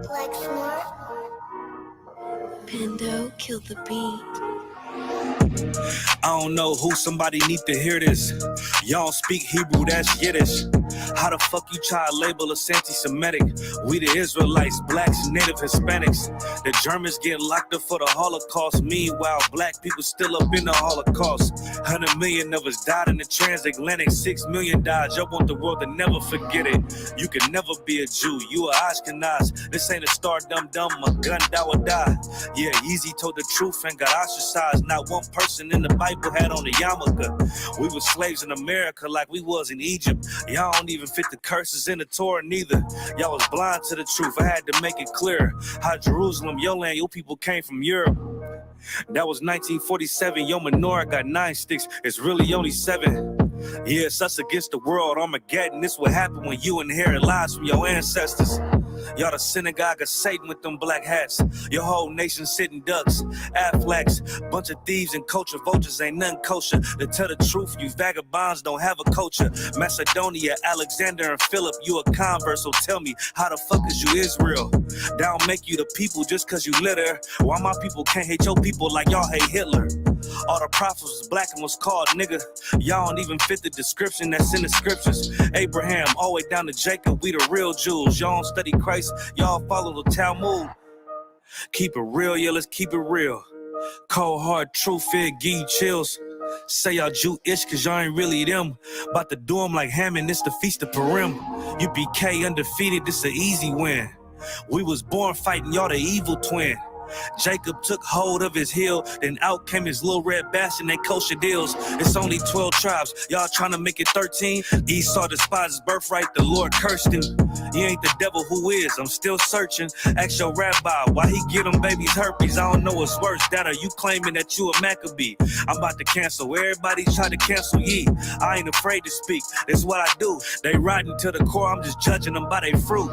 Like Smart. Pando killed the beat. I don't know who, somebody need to hear this. Y'all don't speak Hebrew, that's Yiddish. How the fuck you try to label us anti-Semitic? We the Israelites, blacks, native Hispanics. The Germans get locked up for the Holocaust. Meanwhile, black people still up in the Holocaust. 100 million of us died in the transatlantic. 6 million died. Y'all want the world to never forget it. You can never be a Jew. You a Ashkenaz. This ain't a star dum-dum. A gun die or die. Yeah, Yeezy told the truth and got ostracized. Not one person in the Bible had on a yarmulke. We were slaves in America like we was in Egypt. Y'all don't even fit the curses in the Torah neither. Y'all was blind to the truth. I had to make it clear how Jerusalem, your land, your people came from Europe. That was 1947. Your menorah got 9 sticks. It's really only 7. Yeah, it's us against the world. Armageddon. This what happened when you inherit lies from your ancestors. Y'all the synagogue of Satan with them black hats. Your whole nation sitting ducks, Aflacs, bunch of thieves and culture vultures ain't nothing kosher. To tell the truth, you vagabonds don't have a culture. Macedonia, Alexander and Philip, you a convert, so tell me, how the fuck is you Israel? That don't make you the people just cause you litter. Why my people can't hate your people like y'all hate Hitler? All the prophets was black and was called nigga. Y'all don't even fit the description that's in the scriptures. Abraham, all the way down to Jacob, we the real Jews. Y'all don't study Christ, y'all follow the Talmud. Keep it real, yeah, let's keep it real. Cold hard truth, it give you chills. Say y'all Jew-ish cause y'all ain't really them. About to do them like Hammond, it's the Feast of Purim. U.P.K undefeated, this an easy win. We was born fighting, y'all the evil twin. Jacob took hold of his heel, then out came his little red bastard and they kosher deals. It's only 12 tribes, y'all trying to make it 13. Esau despised his birthright, the Lord cursed him. He ain't the devil who is, I'm still searching. Ask your rabbi, why he get them babies herpes? I don't know what's worse, that or you claiming that you a Maccabee. I'm about to cancel, everybody try to cancel ye. I ain't afraid to speak, that's what I do. They riding to the core, I'm just judging them by their fruit.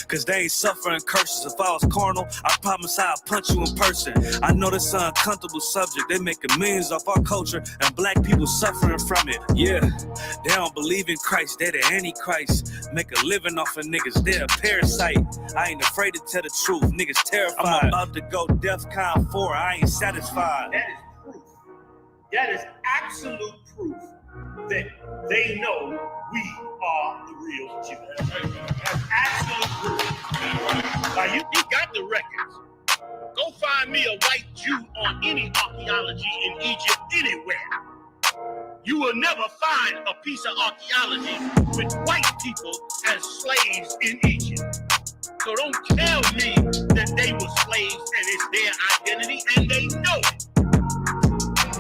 Cause they ain't suffering curses. If I was carnal, I promise I'll punch you in person. I know this is an uncomfortable subject. They making millions off our culture and black people suffering from it. Yeah, they don't believe in Christ. They the Antichrist. Make a living off of niggas. They're a parasite. I ain't afraid to tell the truth. Niggas terrified. I'm about to go DEFCON 4. I ain't satisfied. That is proof. That is absolute proof that they know we are the real Jews. That's absolute proof. Now you got the records. Go find me a white Jew on any archaeology in Egypt anywhere. You will never find a piece of archaeology with white people as slaves in Egypt. So don't tell me that they were slaves and it's their identity, and they know it.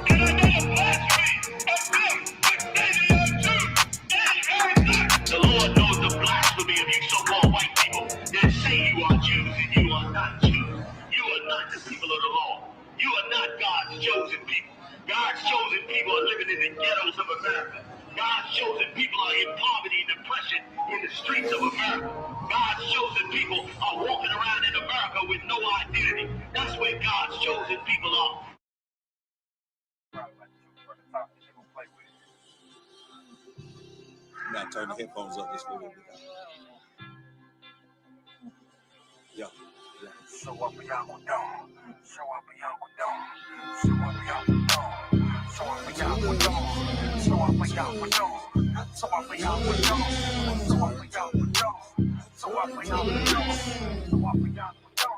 And I know the blasphemy of them. The Lord knows the blasphemy of you so-called white people that say you are Jews and you are not Jews. You are not the people of the law. You are not God's chosen people. God's chosen people are living in the ghettos of America. God's chosen people are in poverty and depression in the streets of America. God's chosen people are walking around in America with no identity. That's where God's chosen people are. You gotta turn the headphones up just a little bit. Yeah. So up a young dog. So up a young dog. So up a young dog. So up a young dog. So up a young dog. So up a young dog. So up a young dog. So up a young dog. So up a young dog.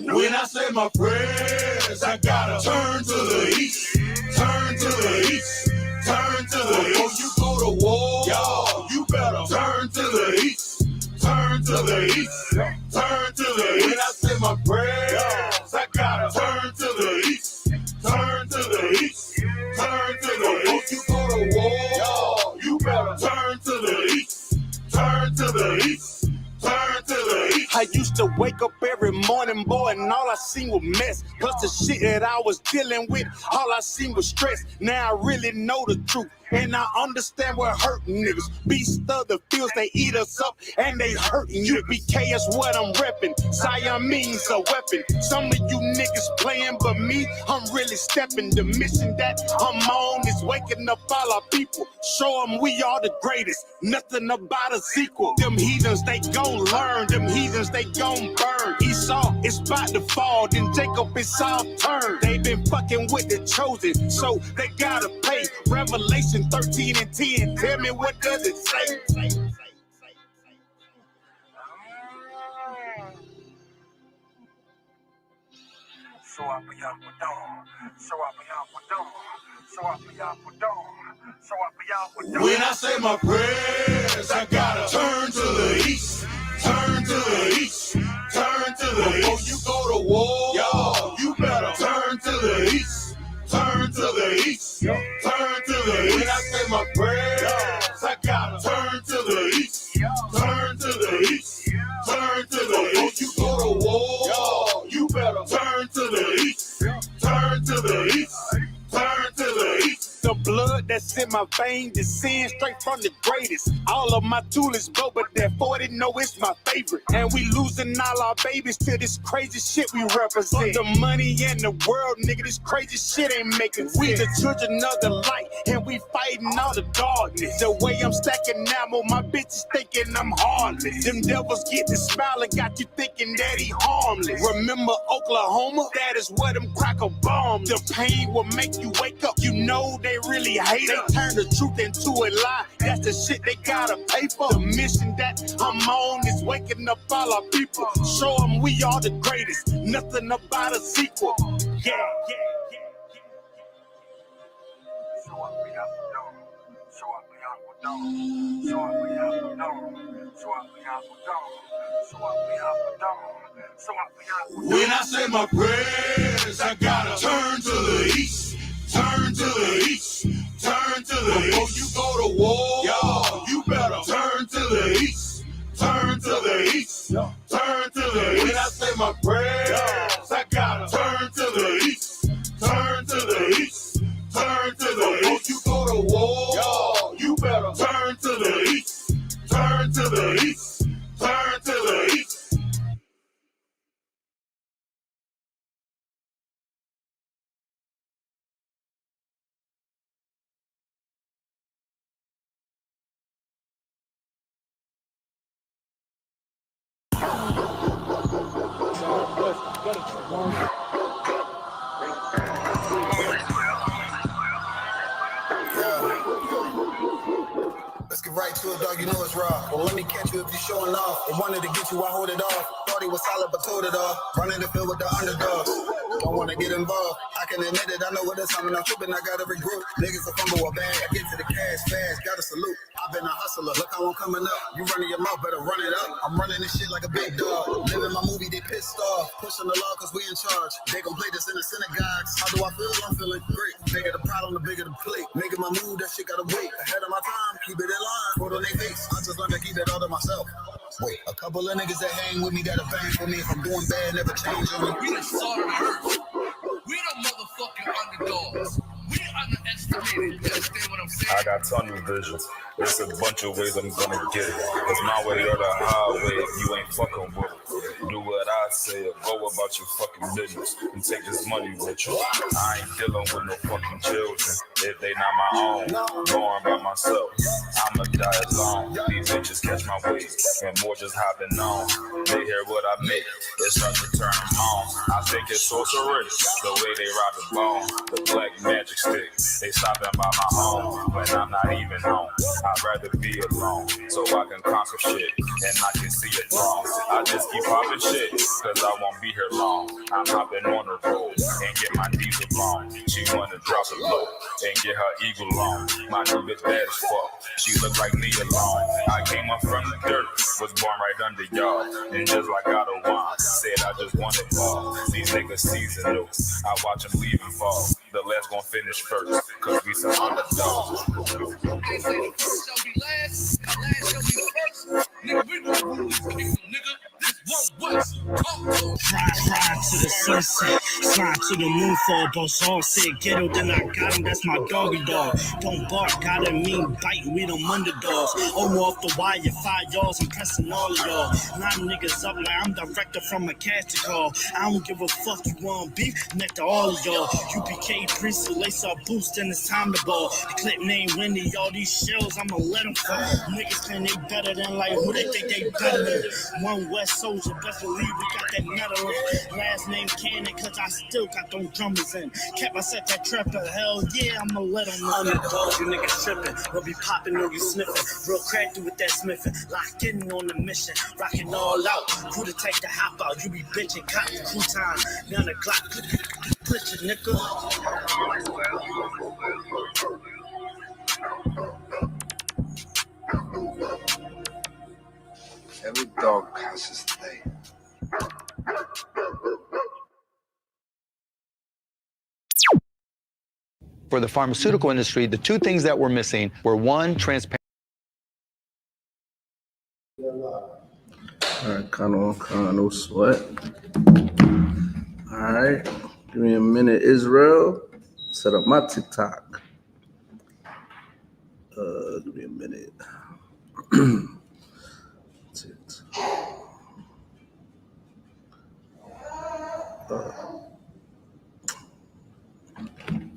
When I say my prayers, I gotta turn to the east, turn to the east, turn to the east. Before you go to war, y'all, you better turn to the east, turn to the east, turn to the east. When I say my prayers, I gotta turn to the east, turn to the east, turn to the east. Before you go to war, y'all, you better turn to the east, turn to the east, turn to the east. I used to wake up every morning, boy, and all I seen was mess. Plus the shit that I was dealing with, all I seen was stress. Now I really know the truth, and I understand what hurting niggas. Beast of the fields, they eat us up, and they hurting you. U.P.K is what I'm repping. Siamese a weapon. Some of you niggas playing, but me, I'm really stepping. The mission that I'm on is waking up all our people. Show them we are the greatest. Nothing about a sequel. Them heathens, they gon' learn. Them heathens, they gon' burn. Esau is about to fall, then Jacob is all turned. They been fucking with the chosen, so they gotta pay. Revelation 13 and 10. Tell me, what does it say? When I say my prayers, I gotta turn to the east, turn to the east, turn to the east. Before you go to war, y'all, you better turn to the east, turn to the east, turn to the east. When I say my prayers, I gotta turn to the east, turn to the east, turn to the east. Before you go to war, y'all, you better turn to the east, turn to the east, turn to the east. The blood that's in my veins descends straight from the greatest. All of my toolies blow, but that 40 know it's my favorite. And we losing all our babies to this crazy shit we represent. The money in the world, nigga, this crazy shit ain't making sense. We the children of the light, and we fighting all the darkness. The way I'm stacking ammo, my bitches thinking I'm harmless. Them devils get the smile and got you thinking that he harmless. Remember Oklahoma? That is where them cracker bombs. The pain will make you wake up. You know they really hate it. They turn the truth into a lie. That's the shit they gotta pay for. The mission that I'm on is waking up all our people. Show them we are the greatest. Nothing about a sequel. Yeah, yeah. When I say my prayers, I gotta turn to the east, turn to the east, turn to the east. Before you go to war, y'all, you better turn to the east, turn to the east, turn to the east. When I say my prayers, I gotta turn to the east, turn to the east, turn to the east. Before you go to war, y'all, you better turn to the east, turn to the east, turn to the east. Let's get right to it, dog. You know it's raw. Well, let me catch you if you're showing off. They wanted to get you, I hold it off. Thought he was solid, but told it off. Running the field with the underdogs. Don't want to get involved. I can admit it. I know what it's time. I'm tripping. I got every group. Niggas a fumble a bag. I get to the cash fast. Got to salute. I've been a hustler. Look how I'm coming up. You running your mouth, better run it up. I'm running this shit like a big dog. Living my movie, they pissed off. Pushing the law cause we in charge. They gon' play this in the synagogues. How do I feel? I'm feeling great. Bigger the problem, the bigger the plate. Making my move, that shit gotta wait. Ahead of my time, keep it in line. Put on their face. I just learned to keep it all to myself. Wait, a couple of niggas that hang with me that'll bang for me. If I'm doing bad, never change on me. We the salt of the earth. We the motherfucking underdogs. We underestimated. You understand what I'm saying? I got tunnel vision. There's a bunch of ways I'm gonna get it. It's my way or the highway. You ain't fucking with it. Do what I say or go about your fucking business and take this money with you. I ain't dealing with no fucking children if they not my own. Going by myself. I'ma die alone. These bitches catch my wave and more just hopping on. They hear what I make. It's hard to turn them on. I think it's sorcery. The way they rob the bone. The black magic stick. They stopping by my home when I'm not even home. I'd rather be alone so I can conquer shit and I can see it wrong. I just keep popping shit cause I won't be here long. I'm hopping on the road and get my diesel blown. She wanna drop it low and get her eagle on. My new bitch bad as fuck. She look like me alone. I came up from the dirt, was born right under y'all. And just like God of wine, said I just wanted ball. These niggas seasonal. I watch them leave and fall. The last gon' finish first, cause we some underdogs. They say the first shall be last, and last shall be first. Nigga, we gon' rule this kingdom, nigga. This won't Ride to the sunset, slide to the moon for a boss. All said ghetto, then I got him, that's my doggy dog. Don't bark, gotta mean bite, we them underdogs. Over off the wire, 5 yards, I'm pressing all of y'all. Line niggas up like I'm director from a casting call. I don't give a fuck, you want beef, neck to all of y'all. U.P.K. priest, lace up boost, then it's time to ball. The clip name Wendy, all these shells, I'ma let them fall. Niggas think they better than like who they think they better than. One West Soldier, best believe we got that metal in. Last name Cannon, cause I still got them drummers in. Kept myself that trapper, hell yeah, I'ma let them know. Underdog, you niggas tripping. We'll be popping or you sniffing. Real crafty with that smithing. Locked in on the mission. Rocking all out. Who to take the hop out? You be bitching, cop the crew time. Now the clock. Put your nigga. Every dog has his day. For the pharmaceutical industry, the two things that were missing were one, transparency. All right, no sweat. All right, give me a minute, Israel. Set up my TikTok. Give me a minute.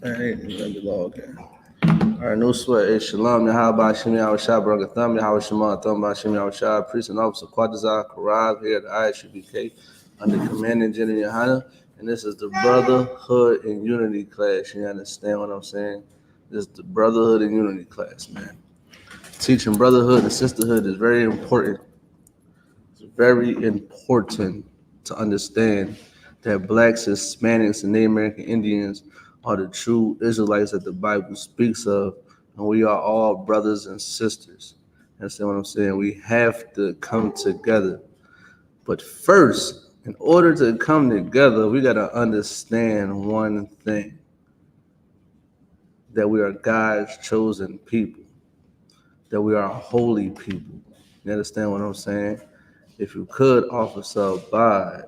All right, let me log in. All right, no sweat. Hey, shalom. Yahweh Shimi Awashah, Barakatham, Yahweh Shema, Thumba Shimi Awashah, Priest and Officer Quadazar Karab here at the I.S.U.P.K under commanding GEN.YAHANNA. And this is the Brotherhood and Unity class. You understand what I'm saying? This is the Brotherhood and Unity class, man. Teaching brotherhood and sisterhood is very important. It's very important to understand that blacks, Hispanics, and Native American Indians are the true Israelites that the Bible speaks of, and we are all brothers and sisters. Understand what I'm saying? We have to come together. But first, in order to come together, we got to understand one thing, that we are God's chosen people, that we are holy people. You understand what I'm saying? If you could, Officer Abide,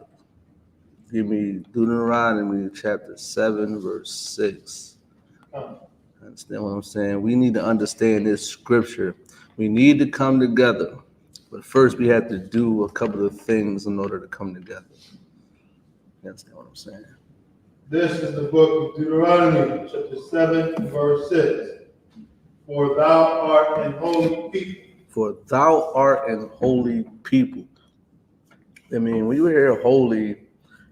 give me Deuteronomy chapter 7, verse 6. Understand what I'm saying? We need to understand this scripture. We need to come together. But first, we have to do a couple of things in order to come together. You understand what I'm saying? This is the book of Deuteronomy, chapter 7, verse 6. For thou art an holy people. For thou art an holy people. I mean, when you hear holy,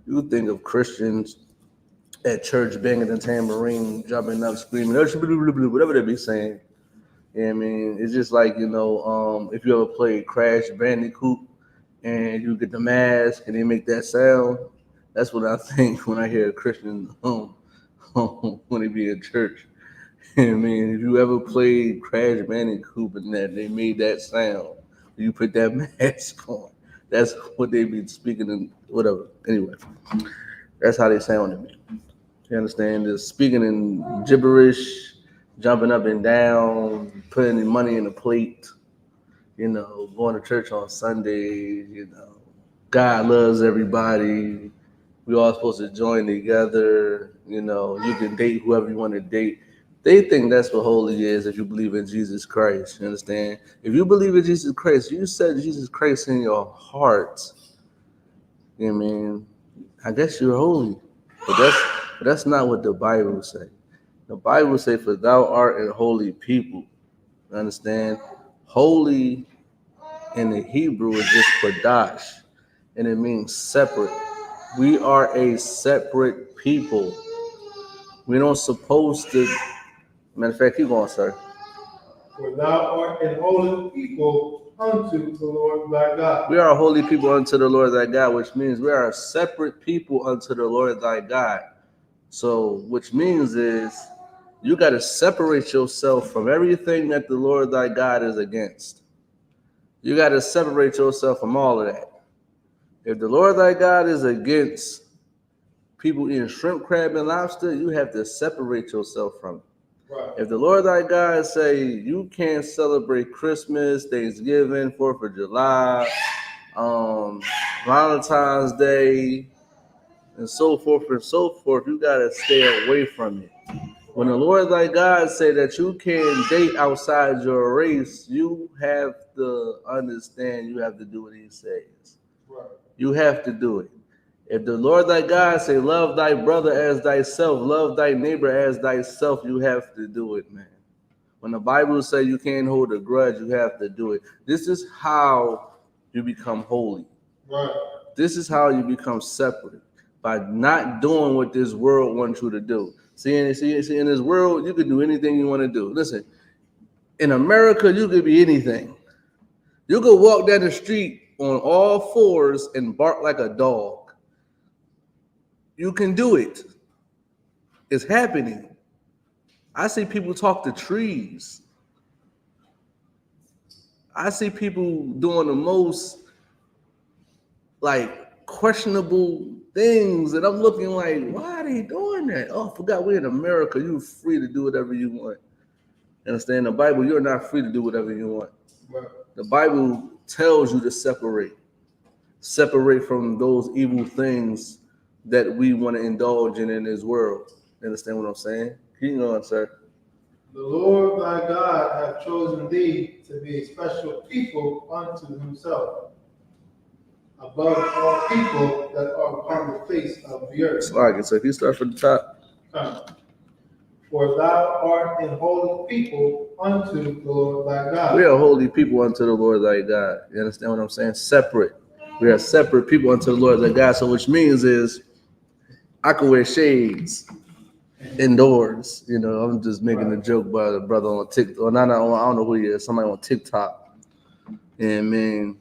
you think of Christians at church banging the tambourine, jumping up, screaming, whatever they be saying. I mean, it's just like, if you ever played Crash Bandicoot and you get the mask and they make that sound, that's what I think when I hear a Christian when they be in church. I mean, if you ever played Crash Bandicoot and that they made that sound, you put that mask on. That's what they be speaking in, whatever. Anyway, that's how they sound to me. You understand? Just speaking in gibberish, jumping up and down, putting money in a plate, going to church on Sundays, God loves everybody. We all supposed to join together, you can date whoever you want to date. They think that's what holy is if you believe in Jesus Christ, you understand? If you believe in Jesus Christ, you said Jesus Christ in your heart, you know what I mean? I guess you're holy. But that's not what the Bible say. The Bible say, for thou art a holy people. You understand? Holy in the Hebrew is just Kodash, and it means separate. We are a separate people. We don't supposed to. Matter of fact, keep going, sir. For thou art an holy people unto the Lord thy God. We are a holy people unto the Lord thy God, which means we are a separate people unto the Lord thy God. So, which means is you got to separate yourself from everything that the Lord thy God is against. You got to separate yourself from all of that. If the Lord thy God is against people eating shrimp, crab, and lobster, you have to separate yourself from it. Right. If the Lord thy God say you can't celebrate Christmas, Thanksgiving, 4th of July, Valentine's Day, and so forth, you gotta stay away from it. When the Lord thy God say that you can date outside your race, you have to understand you have to do what he says. Right. You have to do it. If the Lord thy God say, love thy brother as thyself, love thy neighbor as thyself, you have to do it, man. When the Bible says you can't hold a grudge, you have to do it. This is how you become holy. Right. This is how you become separate, by not doing what this world wants you to do. See, in this world, you can do anything you want to do. Listen, in America, you could be anything. You could walk down the street on all fours and bark like a dog. You can do it. It's happening. I see people talk to trees. I see people doing the most like questionable things, and I'm looking like, why are they doing that? Oh, I forgot we're in America. You're free to do whatever you want. Understand? The Bible, you're not free to do whatever you want. Right. The Bible tells you to separate from those evil things that we want to indulge in this world. You understand what I'm saying? Keep going, sir. The Lord thy God hath chosen thee to be a special people unto himself, above all people that are upon the face of the earth. So if you start from the top. For thou art an holy people unto the Lord thy God. We are holy people unto the Lord thy God. You understand what I'm saying? Separate. We are separate people unto the Lord thy God. So which means is I could wear shades indoors. You know, I'm just making a joke by the brother on TikTok. Or not, I don't know who he is. Somebody on TikTok. And man,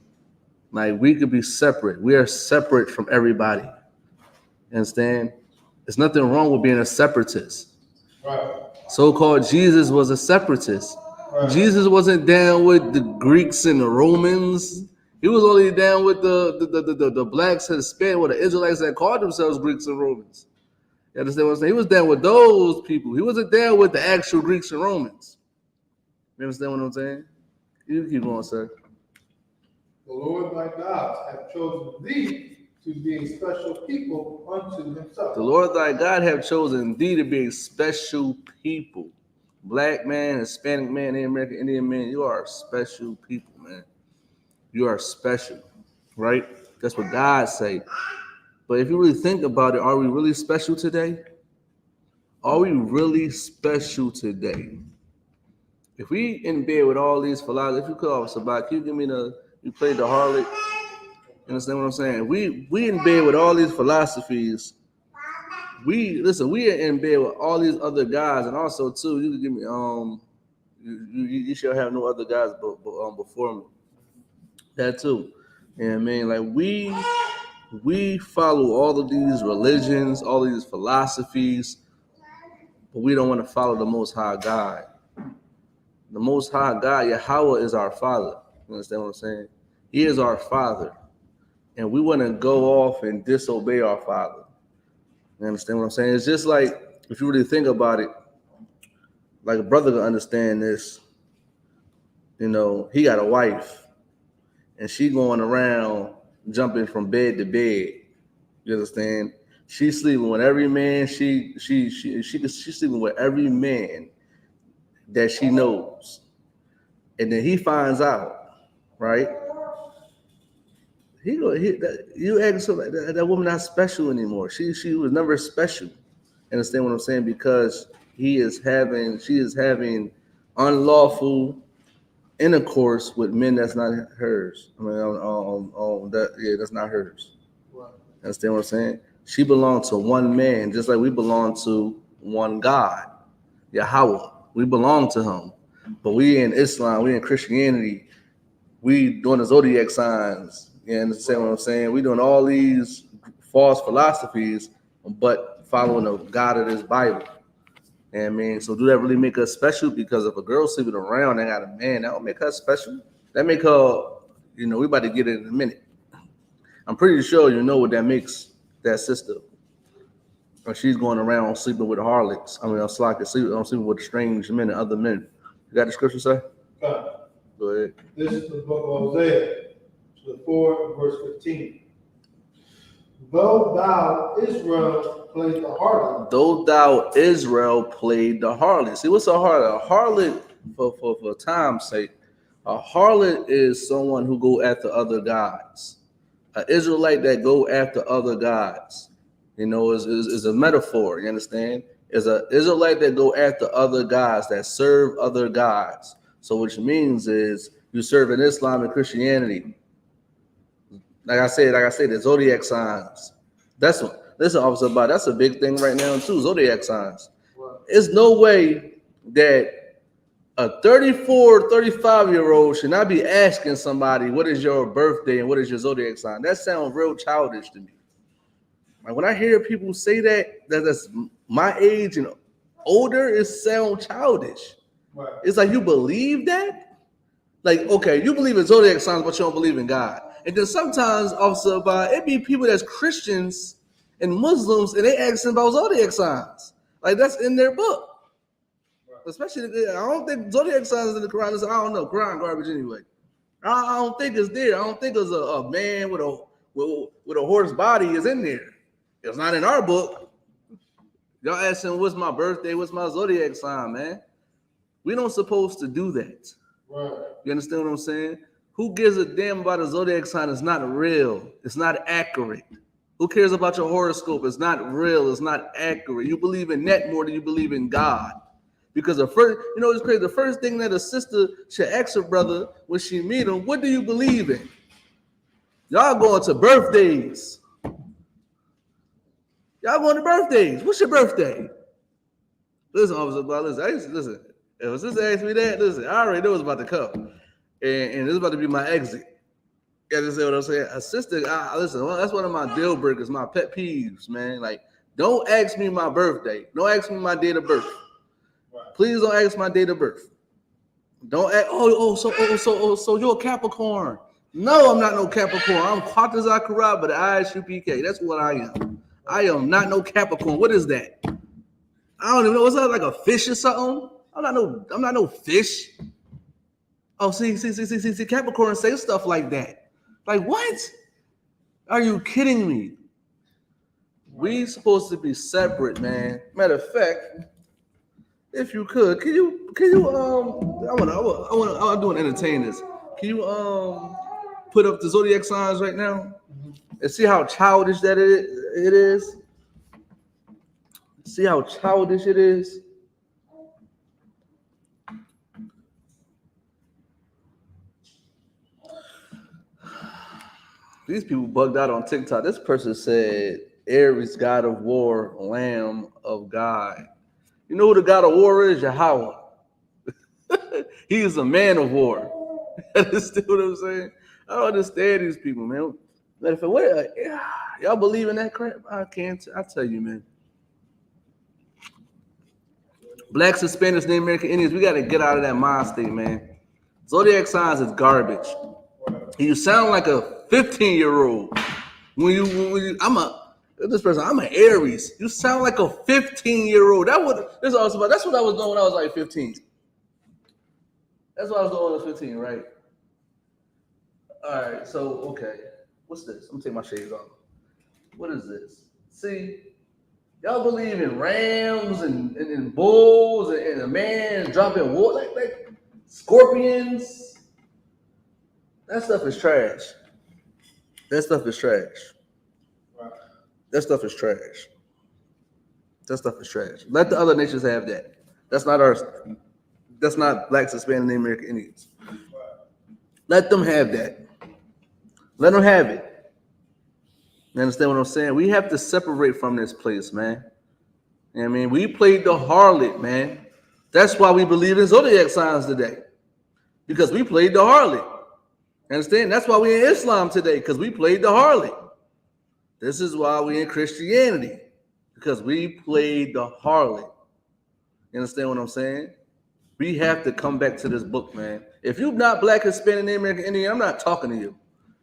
like we could be separate. We are separate from everybody. You understand? There's nothing wrong with being a separatist. Right. So-called Jesus was a separatist. Right. Jesus wasn't down with the Greeks and the Romans. He was only down with the blacks and Hispanic, or the Israelites that called themselves Greeks and Romans. You understand what I'm saying? He was down with those people. He wasn't down with the actual Greeks and Romans. You understand what I'm saying? You keep going, sir. The Lord thy God hath chosen thee to be a special people unto himself. The Lord thy God have chosen thee to be a special people. Black man, Hispanic man, American Indian man, you are a special people, man. You are special, right? That's what God say. But if you really think about it, are we really special today? Are we really special today? If we in bed with all these philosophers, if you call off Sabak, can you give me you played the harlot? You understand what I'm saying? We in bed with all these philosophies. We are in bed with all these other guys, and also too, you can give me you shall have no other guys before me. That too. And I mean, like we follow all of these religions, all of these philosophies, but we don't want to follow the Most High God. The Most High God, Yahweh, is our Father. You understand what I'm saying? He is our Father. And we want to go off and disobey our Father. You understand what I'm saying? It's just like, if you really think about it, like a brother can understand this. You know, he got a wife, and she going around jumping from bed to bed. You understand? She's sleeping with every man. She's sleeping with every man that she knows. And then he finds out, right? You act so like that woman not special anymore. She was never special. Understand what I'm saying? Because she is having unlawful intercourse with men that's not hers. I mean, that's not hers. Right. Understand what I'm saying? She belongs to one man, just like we belong to one God, Yahweh. We belong to him. But we in Islam, we in Christianity, we doing the zodiac signs. You understand what I'm saying? We doing all these false philosophies, but following the God of this Bible. And I mean, so do that really make us special? Because if a girl sleeping around and got a man, that don't make her special. That make her, we about to get it in a minute. I'm pretty sure you know what that makes that sister. Or she's going around sleeping with harlots. I mean, I'm sleeping with strange men and other men. You got the scripture, sir? God. Go ahead. This is the book of Hosea, chapter 4, verse 15. Though thou, Israel, played the harlot. Though thou, Israel, played the harlot. See, what's a harlot? A harlot, for time's sake, a harlot is someone who go after other gods. An Israelite that go after other gods, you know, is a metaphor. You understand? Is an Israelite that go after other gods, that serve other gods. So which means is you serve in Islam and Christianity. Like I said, the zodiac signs. That's what. Listen, Officer, about that's a big thing right now too. Zodiac signs. There's no way that a 34, 35-year-old should not be asking somebody, what is your birthday and what is your zodiac sign? That sounds real childish to me. Like when I hear people say that's my age and older, it sounds childish. Right. It's like, you believe that? Like, okay, you believe in zodiac signs, but you don't believe in God. And then sometimes also it be people that's Christians and Muslims, and they asking about zodiac signs. Like that's in their book. Especially, I don't think zodiac signs in the Quran. I don't know, Quran garbage anyway. I don't think it's there. I don't think there's a man with a horse body is in there. It's not in our book. Y'all asking, what's my birthday? What's my zodiac sign, man? We don't supposed to do that. Right. You understand what I'm saying? Who gives a damn about a zodiac sign? It's not real. It's not accurate. Who cares about your horoscope? It's not real. It's not accurate. You believe in that more than you believe in God. Because the first, you know, it's crazy. The first thing that a sister should ask her brother when she meet him, what do you believe in? Y'all going to birthdays. Y'all going to birthdays. What's your birthday? Listen, Officer, listen. If a sister asked me that, listen, I already know it's about to come. And this is about to be my exit. You understand what I'm saying? A sister, listen, that's one of my deal breakers, my pet peeves, man. Like, don't ask me my birthday. Don't ask me my date of birth. Please don't ask my date of birth. Don't ask, so you're a Capricorn. No, I'm not no Capricorn. I'm Quatazakara, but I.S.U.P.K. That's what I am. I am not no Capricorn. What is that? I don't even know. Is that like a fish or something? I'm not no fish. Oh, see, Capricorn say stuff like that. Like, what? Are you kidding me? We supposed to be separate, man. Matter of fact, if you could, can you I'm doing entertain this. Can you put up the zodiac signs right now and see how childish that it is? See how childish it is? These people bugged out on TikTok. This person said, Aries, God of war, Lamb of God. You know who the God of war is? Yahweh. He is a man of war. You understand what I'm saying? I don't understand these people, man. Y'all believe in that crap? I tell you, man. Blacks, Hispanics, Native American Indians, we got to get out of that mind state, man. Zodiac signs is garbage. You sound like a 15-year-old. I'm an Aries. You sound like a 15-year-old. That's what I was doing when I was like 15. That's what I was doing when I was 15, right? All right, so, okay. What's this? I'm going to take my shades off. What is this? See, y'all believe in rams and bulls and a man dropping water, like scorpions. That stuff is trash. That stuff is trash. That stuff is trash. That stuff is trash. Let the other nations have that. That's not ours. That's not Blacks, Hispanic, Native American Indians. Let them have that. Let them have it. You understand what I'm saying? We have to separate from this place, man. You know what I mean? We played the harlot, man. That's why we believe in zodiac signs today. Because we played the harlot. You understand? That's why we're in Islam today, because we played the harlot. This is why we're in Christianity, because we played the harlot. You understand what I'm saying? We have to come back to this book, man. If you're not Black, Hispanic, Native American Indian, I'm not talking to you.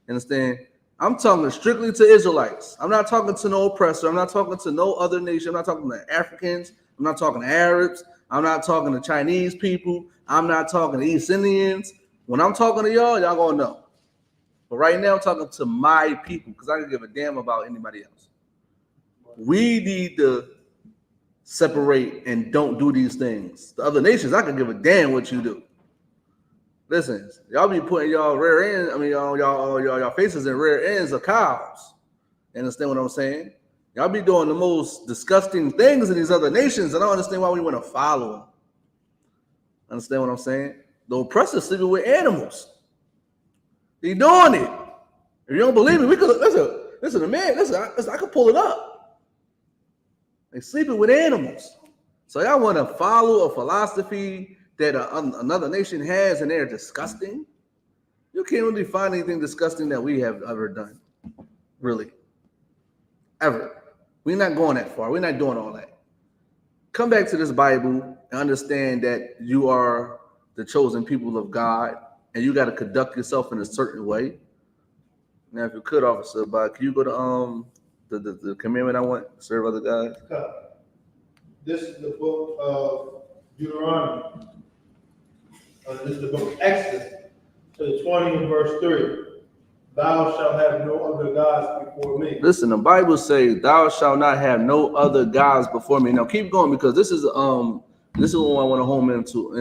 You understand? I'm talking strictly to Israelites. I'm not talking to no oppressor. I'm not talking to no other nation. I'm not talking to Africans. I'm not talking to Arabs. I'm not talking to Chinese people. I'm not talking to East Indians. When I'm talking to y'all, y'all gonna know. But right now, I'm talking to my people because I don't give a damn about anybody else. We need to separate and don't do these things. The other nations, I can give a damn what you do. Listen, y'all be putting y'all rear ends, I mean, y'all faces in rear ends of cows. You understand what I'm saying? Y'all be doing the most disgusting things in these other nations. I don't understand why we want to follow them. Understand what I'm saying? The oppressors sleeping with animals. They doing it. If you don't believe me, we could listen, man. Listen, I could pull it up. They sleeping with animals. So y'all want to follow a philosophy that another nation has, and they're disgusting? You can't really find anything disgusting that we have ever done, really, ever. We're not going that far. We're not doing all that. Come back to this Bible and understand that you are the chosen people of God, and you got to conduct yourself in a certain way. Now, if you could, Officer, but can you go to the commandment I want? Serve other guys. This is the book of Deuteronomy. This is the book of Exodus, to the 20th verse 3. Thou shalt have no other gods before me. Listen, the Bible says, "Thou shalt not have no other gods before me." Now, keep going because this is what I want to home on too.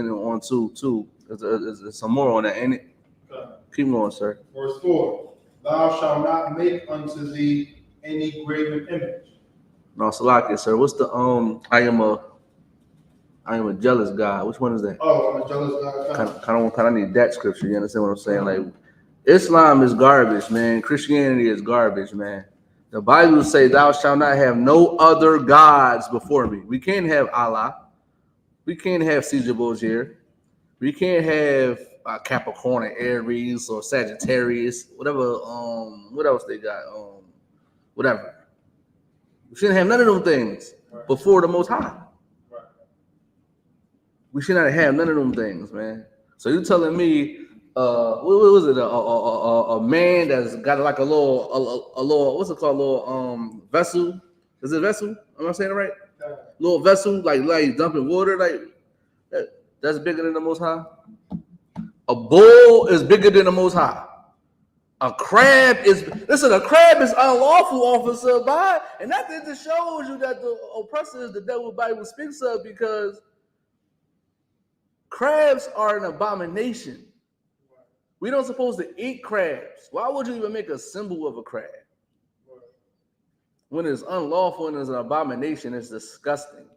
There's some more on that, ain't it? Okay. Keep going, sir. Verse 4. Thou shalt not make unto thee any graven image. No, Salakia, sir. What's the I am a jealous God. Which one is that? Oh, I'm a jealous God. Kind of need that scripture. You understand what I'm saying? Like, Islam is garbage, man. Christianity is garbage, man. The Bible says, "Thou shalt not have no other gods before me." We can't have Allah. We can't have Caesar Borgia. We can't have Capricorn and Aries or Sagittarius, whatever. What else they got? Whatever. We shouldn't have none of them things before the Most High. We should not have none of them things, man. So you telling me, what was it? A man that's got like a little, what's it called? A little vessel. Is it a vessel? Am I saying it right? Little vessel, like dumping water, like that's bigger than the Most High. A bull is bigger than the Most High. A crab is unlawful, Officer, by, and that just shows you that the oppressor is the devil Bible speaks of, because crabs are an abomination. We don't supposed to eat crabs. Why would you even make a symbol of a crab? When it's unlawful and it's an abomination, it's disgusting.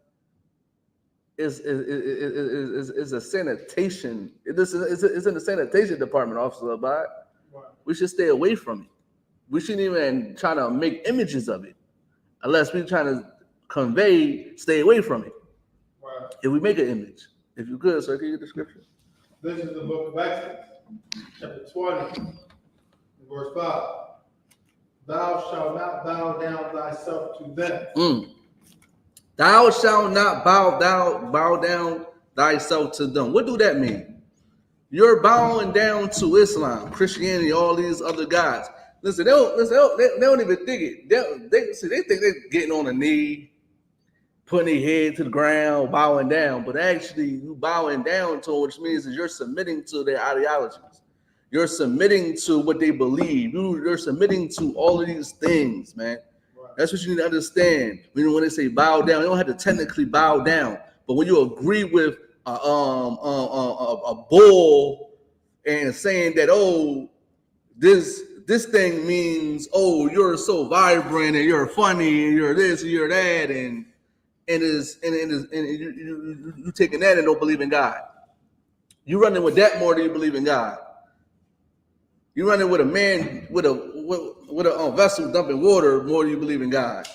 It's a sanitation. It's in the sanitation department, Officer Abad. We should stay away from it. We shouldn't even try to make images of it, unless we're trying to convey, stay away from it. Right. If we make an image. If you could, sir, can you get the scripture? This is the book of Exodus, chapter 20, verse 5. Thou shalt not bow down thyself to them. Thou shalt not bow down thyself to them. What do that mean? You're bowing down to Islam, Christianity, all these other gods. Listen, they don't even think it. They think they're getting on a knee, putting their head to the ground, bowing down. But actually, you bowing down to, which means is you're submitting to their ideologies. You're submitting to what they believe. You're submitting to all of these things, man. That's what you need to understand. When they say bow down, you don't have to technically bow down. But when you agree with a bull and saying that, oh, this thing means, oh, you're so vibrant and you're funny and you're this and you're that, and you taking that and don't believe in God. You running with that more than you believe in God. You running with a man with a vessel dumping water more than you believe in God.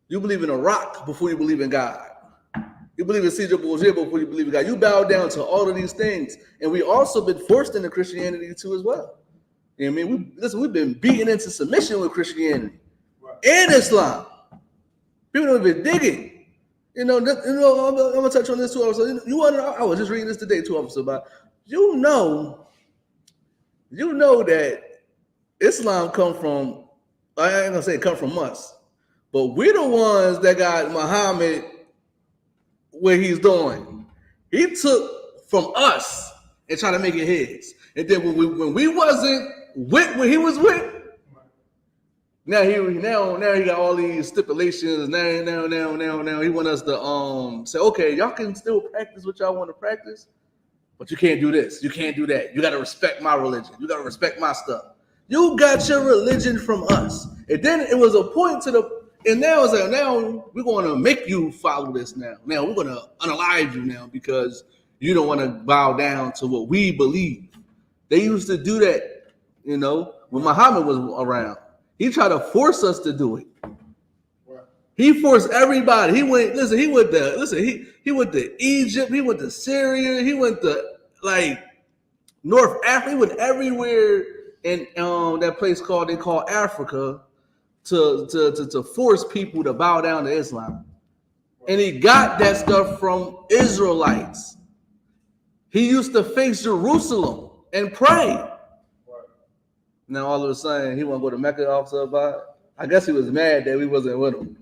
You believe in a rock before you believe in God. You believe in Caesar Borgia before you believe in God. You bow down to all of these things. And we also been forced into Christianity too as well. You know what I mean? We've been beaten into submission with Christianity and Islam. People don't even dig it. I'm gonna touch on this too. I was just reading this today too, Officer, about you know that Islam come from, I ain't gonna say it come from us, but we're the ones that got Muhammad where he's doing. He took from us and tried to make it his. And then when we wasn't with when he was with, now he got all these stipulations. Now he want us to say, okay, y'all can still practice what y'all want to practice, but you can't do this, you can't do that. You got to respect my religion. You got to respect my stuff. You got your religion from us. And then it was a point and now it's like, now we're going to make you follow this now. Now we're going to unalive you now because you don't want to bow down to what we believe. They used to do that, when Muhammad was around. He tried to force us to do it. He forced everybody. He went to Egypt, he went to Syria, he went to North Africa, he went everywhere in that place they call Africa to force people to bow down to Islam. And he got that stuff from Israelites. He used to face Jerusalem and pray. Now all of a sudden he want to go to Mecca also about it. I guess he was mad that we wasn't with him.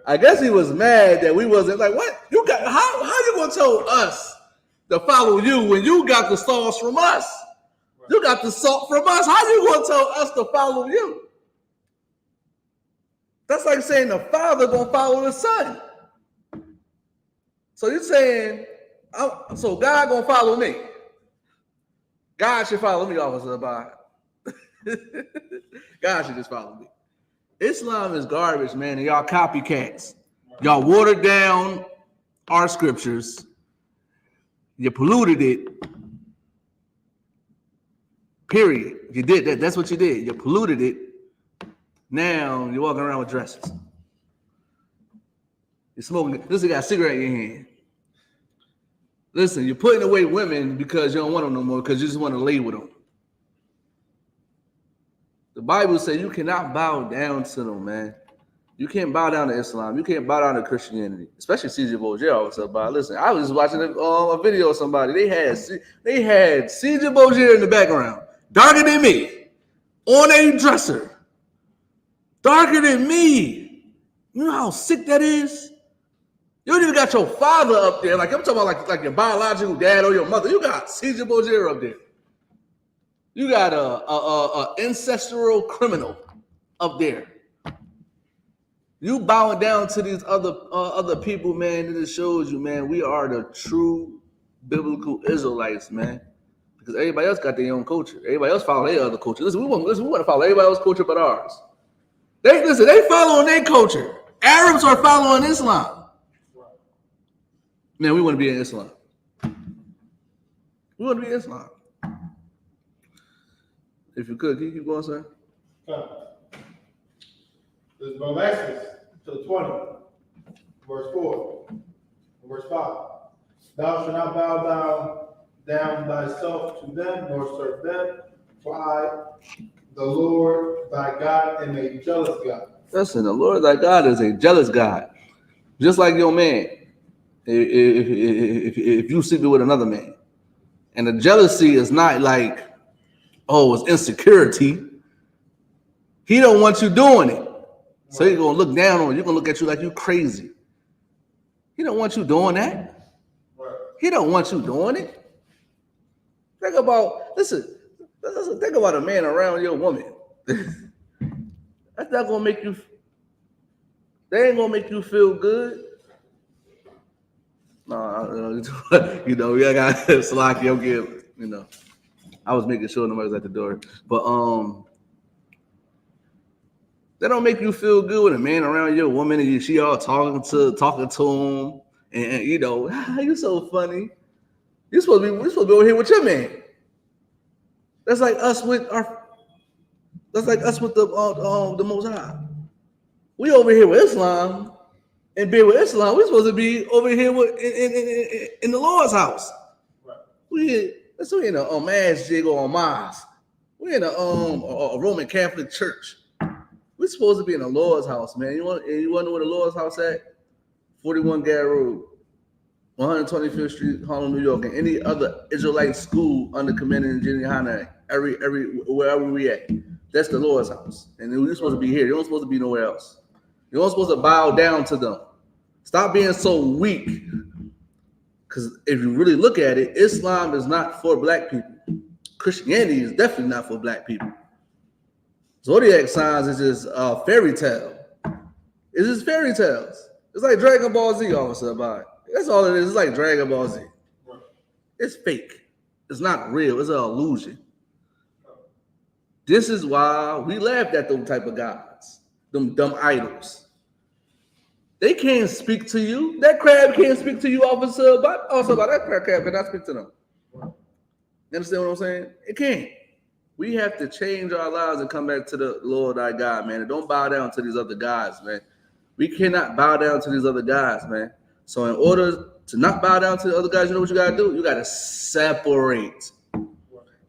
I guess he was mad that we wasn't what? You got how you gonna tell us to follow you when you got the sauce from us? You got the salt from us. How you gonna tell us to follow you? That's like saying the father gonna follow the son. So you're saying, so God gonna follow me. God should follow me, Officer Abad. God should just follow me. Islam is garbage, man, and y'all copycats. Y'all watered down our scriptures. You polluted it. Period. You did that. That's what you did. You polluted it. Now you're walking around with dresses. You're smoking. Listen, you got a cigarette in your hand. Listen, you're putting away women because you don't want them no more because you just want to lay with them. The Bible says you cannot bow down to them, man. You can't bow down to Islam. You can't bow down to Christianity, especially C.J. Bozier. Listen, I was just watching a video of somebody. They had C.J. Bozier in the background, darker than me, on a dresser, darker than me. You know how sick that is? You don't even got your father up there. I'm talking about like your biological dad or your mother. You got C.J. Bozier up there. You got a ancestral criminal up there. You bowing down to these other people, man. It just shows you, man, we are the true biblical Israelites, man. Because everybody else got their own culture. Everybody else follow their other culture. Listen, we want to follow everybody else's culture but ours. They following their culture. Arabs are following Islam. Man, we want to be in Islam. We want to be in Islam. If you could, can you keep going, sir? This is from Exodus to 20, verse 4, and verse 5. Thou shalt not bow down thyself to them, nor serve them, for I, the Lord thy God, am a jealous God. Listen, the Lord thy God is a jealous God. Just like your man, if you sleep with another man. And the jealousy is not like, oh, it's insecurity. He don't want you doing it. So he's going to look down on you. You're going to look at you like you crazy. He don't want you doing that. He don't want you doing it. Think about a man around your woman. That's not going to make you, they ain't going to make you feel good. No, we got slack your give, I was making sure nobody was at the door. But that don't make you feel good with a man around your woman and she all talking to him and you so funny. You're supposed to be over here with your man. That's like us with the Most High. We over here with Islam and be with Islam. We're supposed to be over here in the Lord's house. Right. We in a masjid or a mosque. We in a Roman Catholic church. We're supposed to be in the Lord's house, man. You want to know where the Lord's house at? 41 Gad Road, 125th Street, Harlem, New York, and any other Israelite school under commanding GEN.YAHANNA, wherever we at. That's the Lord's house. And you're supposed to be here. You're not supposed to be nowhere else. You're not supposed to bow down to them. Stop being so weak. Because if you really look at it, Islam is not for black people. Christianity is definitely not for black people. Zodiac signs is just fairy tale. It's just fairy tales. It's like Dragon Ball Z, officer. About it. That's all it is. It's like Dragon Ball Z. It's fake. It's not real. It's an illusion. This is why we laughed at them type of gods, them dumb idols. They can't speak to you. That crab can't speak to you, officer. But also about that crab cannot speak to them. You understand what I'm saying? It can't. We have to change our lives and come back to the Lord our God, man. And don't bow down to these other gods, man. We cannot bow down to these other guys, man. So in order to not bow down to the other guys, you know what you got to do? You got to separate.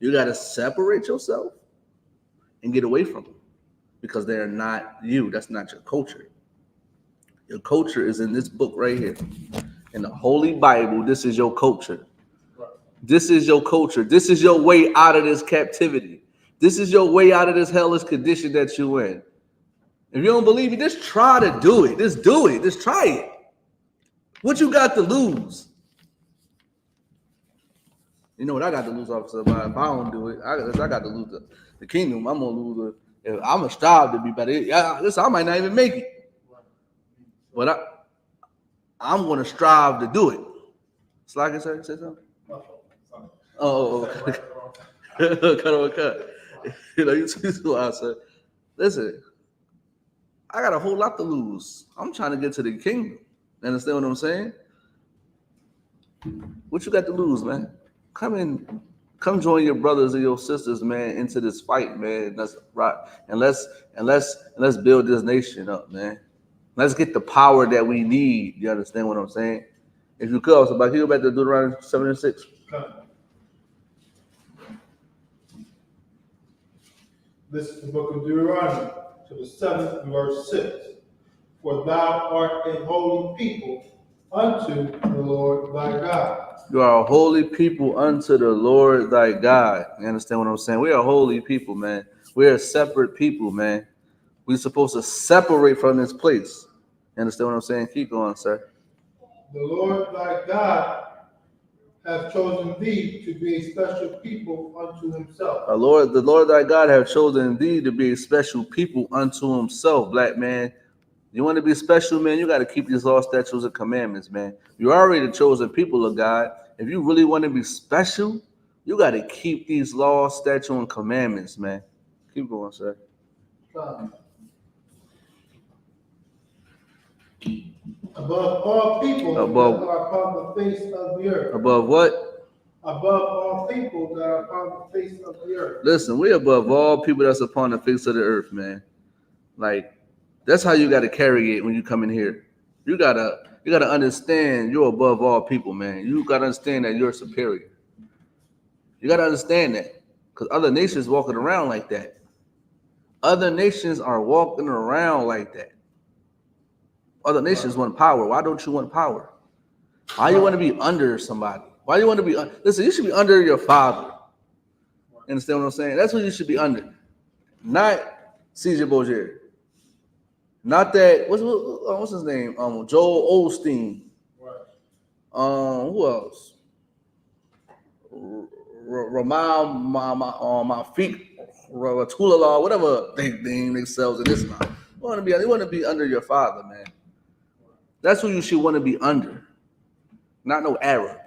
You got to separate yourself and get away from them because they're not you. That's not your culture. Your culture is in this book right here. In the Holy Bible, this is your culture. This is your culture. This is your way out of this captivity. This is your way out of this hellish condition that you're in. If you don't believe me, just try to do it. Just do it. Just try it. What you got to lose? You know what I got to lose, officer? If I don't do it, I got to lose the kingdom. I'm going to lose it. I'm going to strive to be better. Listen, I might not even make it. But I'm going to strive to do it. Slide, say something? Oh, cut. You know, you see what I said. Listen, I got a whole lot to lose. I'm trying to get to the kingdom. You understand what I'm saying? What you got to lose, man? Come join your brothers and your sisters, man, into this fight, man. That's right. And let's build this nation up, man. Let's get the power that we need. You understand what I'm saying? If you could, so can you go back to Deuteronomy 7:6? This is the book of Deuteronomy, to the 7th and verse 6. For thou art a holy people unto the Lord thy God. You are a holy people unto the Lord thy God. You understand what I'm saying? We are holy people, man. We are separate people, man. We're supposed to separate from this place. You understand what I'm saying? Keep going, sir. The Lord thy God hath chosen thee to be a special people unto himself. The Lord thy God hath chosen thee to be a special people unto himself, black man. You want to be special, man, you got to keep these laws, statutes, and commandments, man. You're already the chosen people of God. If you really want to be special, you got to keep these laws, statutes, and commandments, man. Keep going, sir. Above all people that are upon the face of the earth. Above what? Above all people that are upon the face of the earth. Listen, we're above all people that's upon the face of the earth, man. Like, that's how you got to carry it when you come in here. You gotta understand you're above all people, man. You gotta understand that you're superior. You gotta understand that, because other nations walking around like that. Other nations are walking around like that. Other nations want power. Why don't you want power? Why you want to be under somebody? Why you want to be? Listen, you should be under your father. Understand what I'm saying? That's what you should be under, not Caesar Borgia. Not that. What's his name? Joel Osteen. Who else? Ramal Mafik, Ratulala, whatever they name themselves in Islam. You want to be under your father, man. That's who you should want to be under. Not no Arab.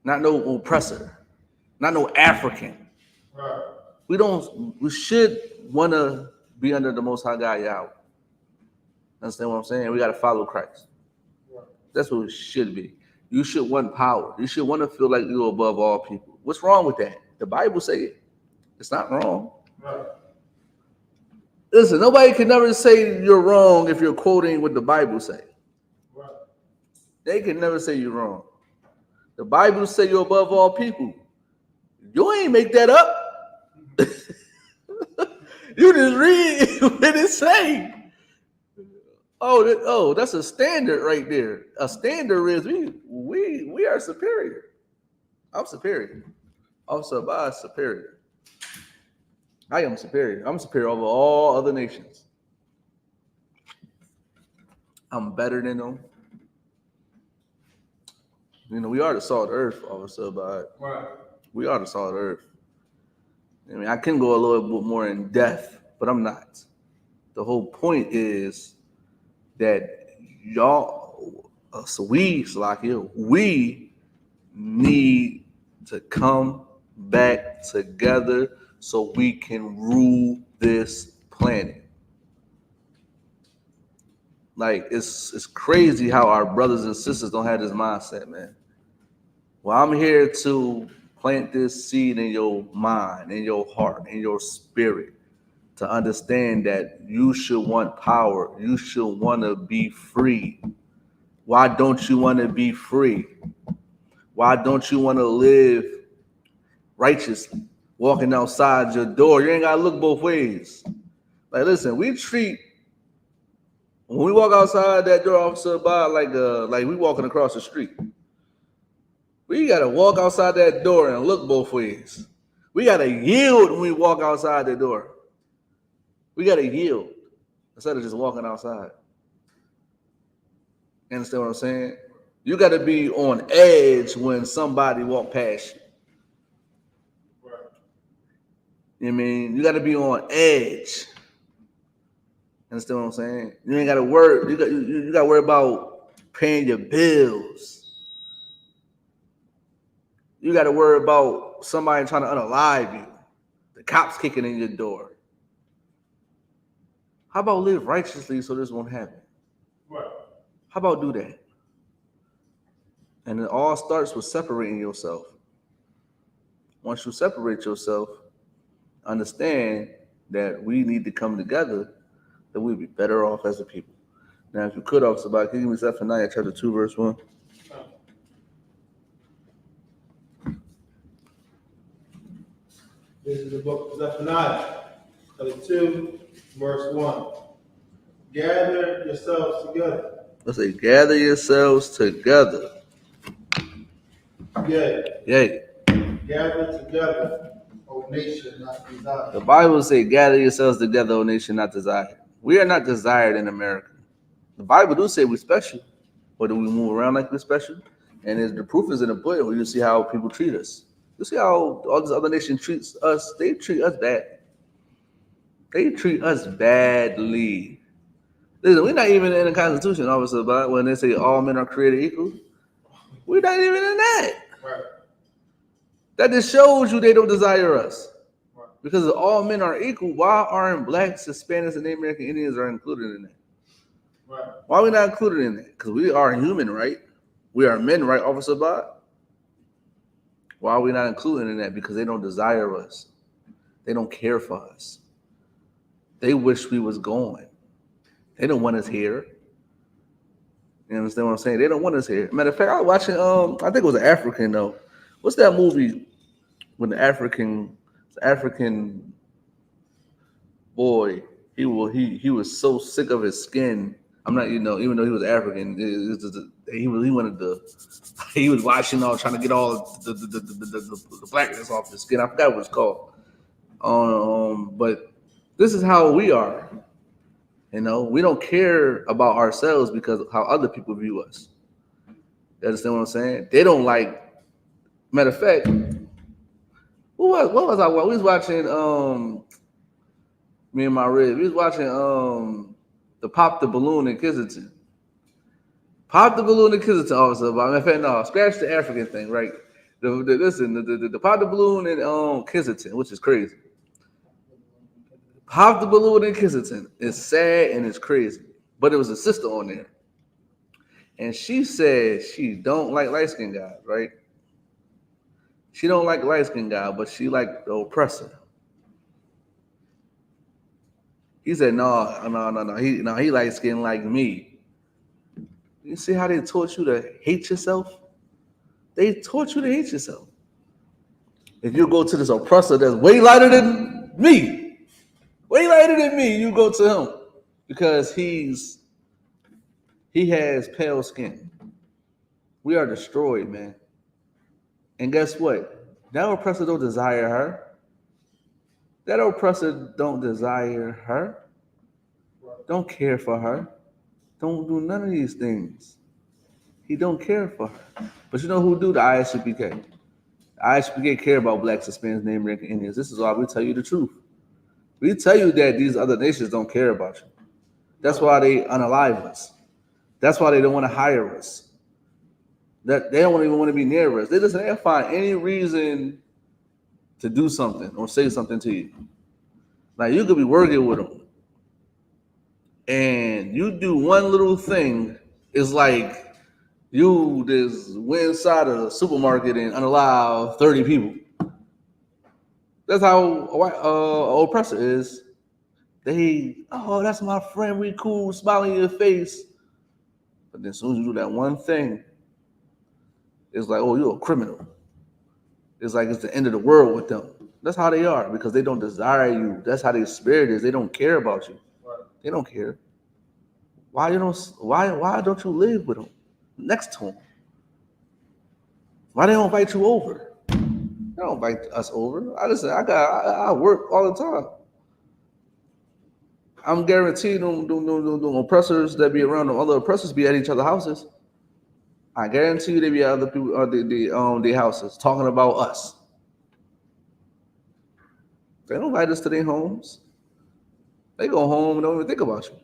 Not no oppressor. Not no African. Right. We should want to be under the Most High God, Yahweh. Understand what I'm saying? We got to follow Christ. Right. That's what it should be. You should want power. You should want to feel like you're above all people. What's wrong with that? The Bible say it. It's not wrong. Right. Listen, nobody can never say you're wrong if you're quoting what the Bible say. Right. They can never say you're wrong. The Bible say you're above all people. You ain't make that up. You just read what it say. Oh, that's a standard right there. A standard is we are superior. I'm superior. Also, by superior. I am superior. I'm superior over all other nations. I'm better than them. You know, we are the salt of the earth, also, by right. We are the salt of the earth. I mean, I can go a little bit more in depth, but I'm not. The whole point is that y'all, we need to come back together so we can rule this planet. Like, it's crazy how our brothers and sisters don't have this mindset, man. Well, I'm here to plant this seed in your mind, in your heart, in your spirit, to understand that you should want power. You should want to be free. Why don't you want to be free? Why don't you want to live righteously, walking outside your door? You ain't got to look both ways. Like, listen, when we walk outside that door, Officer Bob, like we walking across the street. We got to walk outside that door and look both ways. We got to yield when we walk outside the door. We got to yield instead of just walking outside. You understand what I'm saying? You got to be on edge when somebody walk past you. You know what I mean? You got to be on edge. Understand what I'm saying? You ain't got to worry. You got to worry about paying your bills. You got to worry about somebody trying to unalive you. The cops kicking in your door. How about live righteously so this won't happen? Right. How about do that? And it all starts with separating yourself. Once you separate yourself, understand that we need to come together, that we'll be better off as a people. Now, if you could, Officer Bob, can you give me Zephaniah chapter 2, verse 1? This is the book of Zephaniah, chapter 2, verse 1. Gather yourselves together. Let's say, gather yourselves together. Yea. Gather together, O nation not desired. The Bible says, gather yourselves together, O nation not desired. We are not desired in America. The Bible do say we're special. Or do we move around like we're special? And the proof is in the book where you see how people treat us. You see how all these other nations treats us. They treat us bad. They treat us badly. Listen, we're not even in the Constitution, Officer, about when they say all men are created equal. We're not even in that. Right. That just shows you they don't desire us. Right. Because if all men are equal, why aren't blacks, Hispanics, and Native American Indians are included in that? Right. Why are we not included in that? Because we are human, right? We are men, right, Officer Bob? Why are we not included in that? Because they don't desire us. They don't care for us. They wish we was gone. They don't want us here. You understand what I'm saying? They don't want us here. Matter of fact, I was watching, I think it was an African, though. What's that movie when the African boy, he was so sick of his skin. I'm not, even though he was African, he was watching all, trying to get all the blackness off his skin. I forgot what it's called. But this is how we are. We don't care about ourselves because of how other people view us. You understand what I'm saying? They don't like. Matter of fact, what was I? We was watching. Me and my rib. We was watching. The Pop the Balloon in Kensington. Pop the Balloon in Kensington, Officer. Matter of fact, no, scratch the African thing, right? The Pop the Balloon in Kensington, which is crazy. Pop the Balloon in Kensington. It's sad and it's crazy. But it was a sister on there. And she said she don't like light-skinned guys, right? She don't like light-skinned guys, but she like the oppressor. He said, no. He light-skinned like me. You see how they taught you to hate yourself? They taught you to hate yourself. If you go to this oppressor that's way lighter than me, you go to him because he has pale skin. We are destroyed, man. And guess what? That oppressor don't desire her. That oppressor don't desire her. Don't care for her. Don't do none of these things. He don't care for her. But you know who do? The I.S.U.P.K. I.S.U.P.K care about blacks, Hispanics, Native American Indians. This is why we tell you the truth. We tell you that these other nations don't care about you. That's why they unalive us. That's why they don't want to hire us. That they don't even want to be near us. They'll find any reason to do something or say something to you. Like you could be working with them, and you do one little thing. It's like you just went inside of the supermarket and unalive 30 people. That's how a white oppressor is. That's my friend, we cool, smiling in your face. But then as soon as you do that one thing, it's like, oh, you're a criminal. It's like it's the end of the world with them. That's how they are, because they don't desire you. That's how their spirit is. They don't care about you. They don't care. Why don't you live with them, next to them? Why they don't invite you over? They don't invite us over. I work all the time. I'm guaranteed them oppressors that be around them, other oppressors be at each other's houses. I guarantee you they be at other people their houses talking about us. They don't invite us to their homes. They go home and don't even think about you.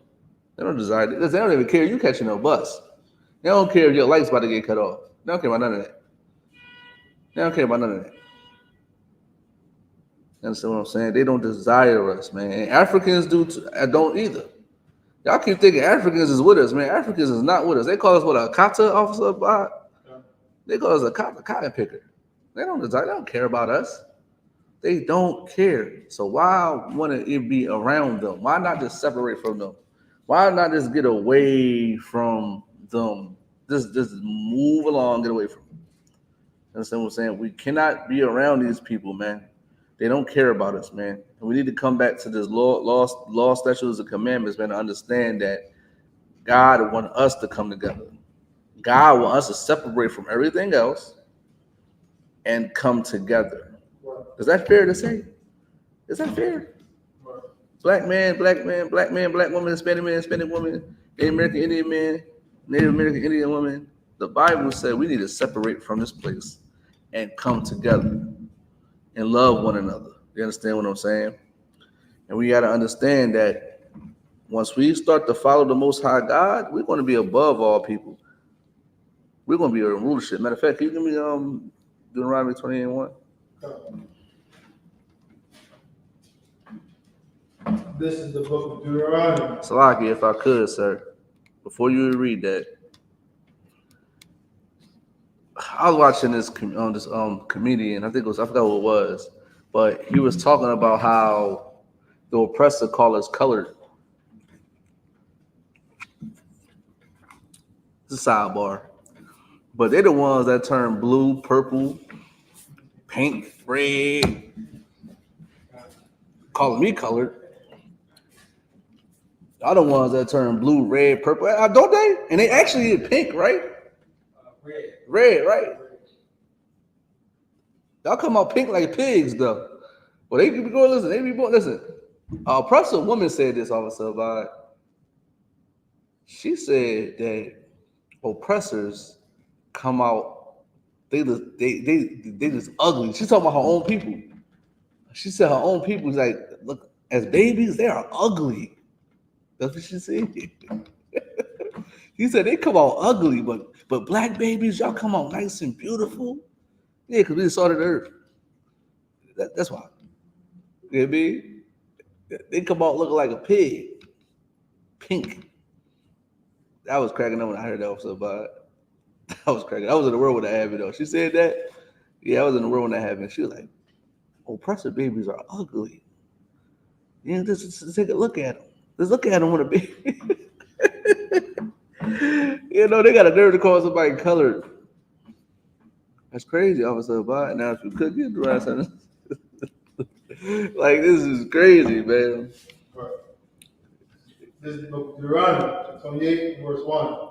They don't desire it because they don't even care if you catching a bus. They don't care if your light's about to get cut off. They don't care about none of that. They don't care about none of that. You understand what I'm saying? They don't desire us, man. And Africans don't either. Y'all keep thinking Africans is with us, man. Africans is not with us. They call us what, a kata officer? They call us a cotton picker. They don't desire. They don't care about us. They don't care. So why wouldn't it be around them? Why not just separate from them? Why not just get away from them? Just move along, get away from them. Understand what I'm saying? We cannot be around these people, man. They don't care about us, man. And we need to come back to this law, statutes, and commandments, man, to understand that God wants us to come together. God wants us to separate from everything else and come together. Is that fair to say? Is that fair? Black man, black woman, Hispanic man, Hispanic woman, Native American Indian man, Native American Indian woman. The Bible said we need to separate from this place and come together and love one another. You understand what I'm saying? And we got to understand that once we start to follow the Most High God, we're going to be above all people. We're going to be a rulership. Matter of fact, can you give me Deuteronomy 28:1? This is the book of Deuteronomy. Salaki, if I could, sir, before you read that, I was watching this comedian. I forgot who it was, but he was talking about how the oppressor call us colored. It's a sidebar, but they're the ones that turn blue, purple, pink, red, calling me colored. Y'all the ones that turn blue, red, purple, don't they? And they actually did pink, right? Red, right? Y'all come out pink like pigs, though. Well, they be going, listen. Oppressor woman said this all of a sudden. She said that oppressors come out, they just ugly. She's talking about her own people. She said her own people, like, look, as babies, they are ugly. That's what she said. He said they come out ugly, but black babies, y'all come out nice and beautiful. Yeah, because we the salt of the earth. That's why. You know what I mean? They come out looking like a pig. Pink. I was cracking up when I heard that so bad. I was cracking. I was in the world when that happened, though. She said that. Yeah, I was in the world when that happened. She was like, oppressor babies are ugly. Yeah, just take a look at them. Just look at them with a baby. You know, they got a nerve to call somebody colored. That's crazy, officer. But now if you could get the right sentence. Like, this is crazy, man. Right. This is the book of Deuteronomy 28, verse 1.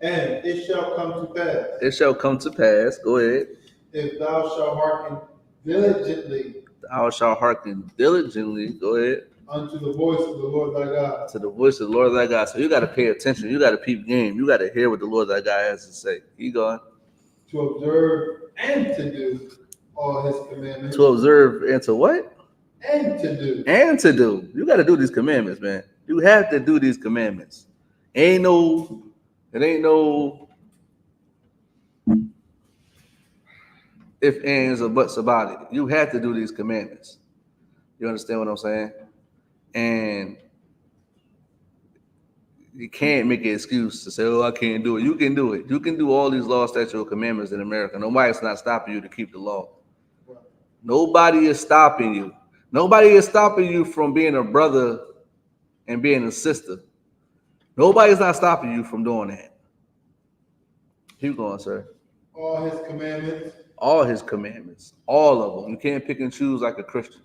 And it shall come to pass. It shall come to pass. Go ahead. If thou shalt hearken diligently. Thou shalt hearken diligently. Go ahead. Unto the voice of the Lord thy God. To the voice of the Lord thy God. So you got to pay attention. You got to peep game. You got to hear what the Lord thy God has to say. Keep going. To observe and to do. all his commandments. To observe and to what? And to do. And to do. You got to do these commandments, man. You have to do these commandments. It ain't no if, ands, or buts about it. You have to do these commandments. You understand what I'm saying? And you can't make an excuse to say, oh, I can't do it. You can do it. You can do all these law, statutes, and commandments in America. Nobody's not stopping you to keep the law. Nobody is stopping you. Nobody is stopping you from being a brother and being a sister. Nobody's not stopping you from doing that. Keep going, sir. All his commandments. All his commandments. All of them. You can't pick and choose like a Christian.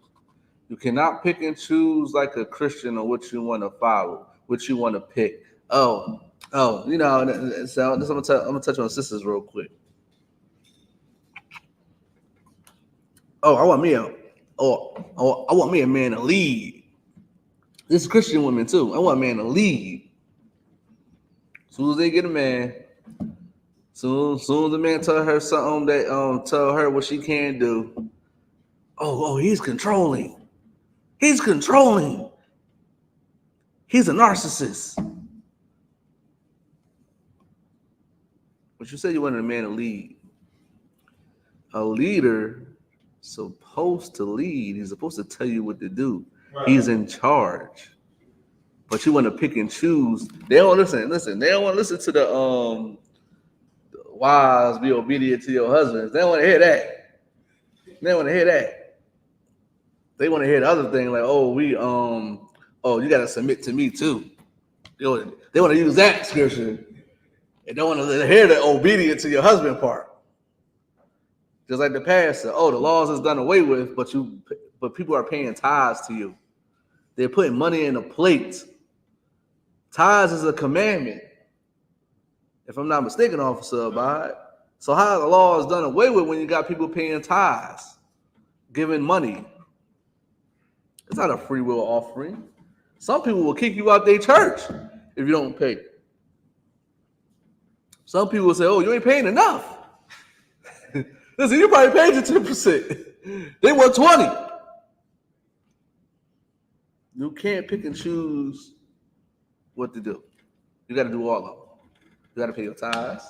You cannot pick and choose like a Christian on what you want to follow, what you want to pick. Oh, you know, so I'm gonna touch on sisters real quick. Oh, I want me a man to lead. This is Christian women too. I want a man to lead. As soon as they get a man, soon as the man tell her something that tell her what she can't do. Oh, he's controlling. He's controlling. He's a narcissist. But you said you wanted a man to lead. A leader supposed to lead. He's supposed to tell you what to do. Right. He's in charge. But you want to pick and choose. They don't listen. They don't want to listen to the wives be obedient to your husbands. They don't want to hear that. They don't want to hear that. They want to hear the other thing, like, you gotta submit to me too. They want to use that scripture. They don't want to hear the obedient to your husband part. Just like the pastor, the laws is done away with, but people are paying tithes to you. They're putting money in a plate. Tithes is a commandment, if I'm not mistaken, Officer Abide. So how the law is done away with when you got people paying tithes, giving money? It's not a free will offering. Some people will kick you out their church if you don't pay. Some people will say, oh, you ain't paying enough. Listen, you probably paid your 10%. They want 20. You can't pick and choose what to do. You got to do all of them. You got to pay your tithes.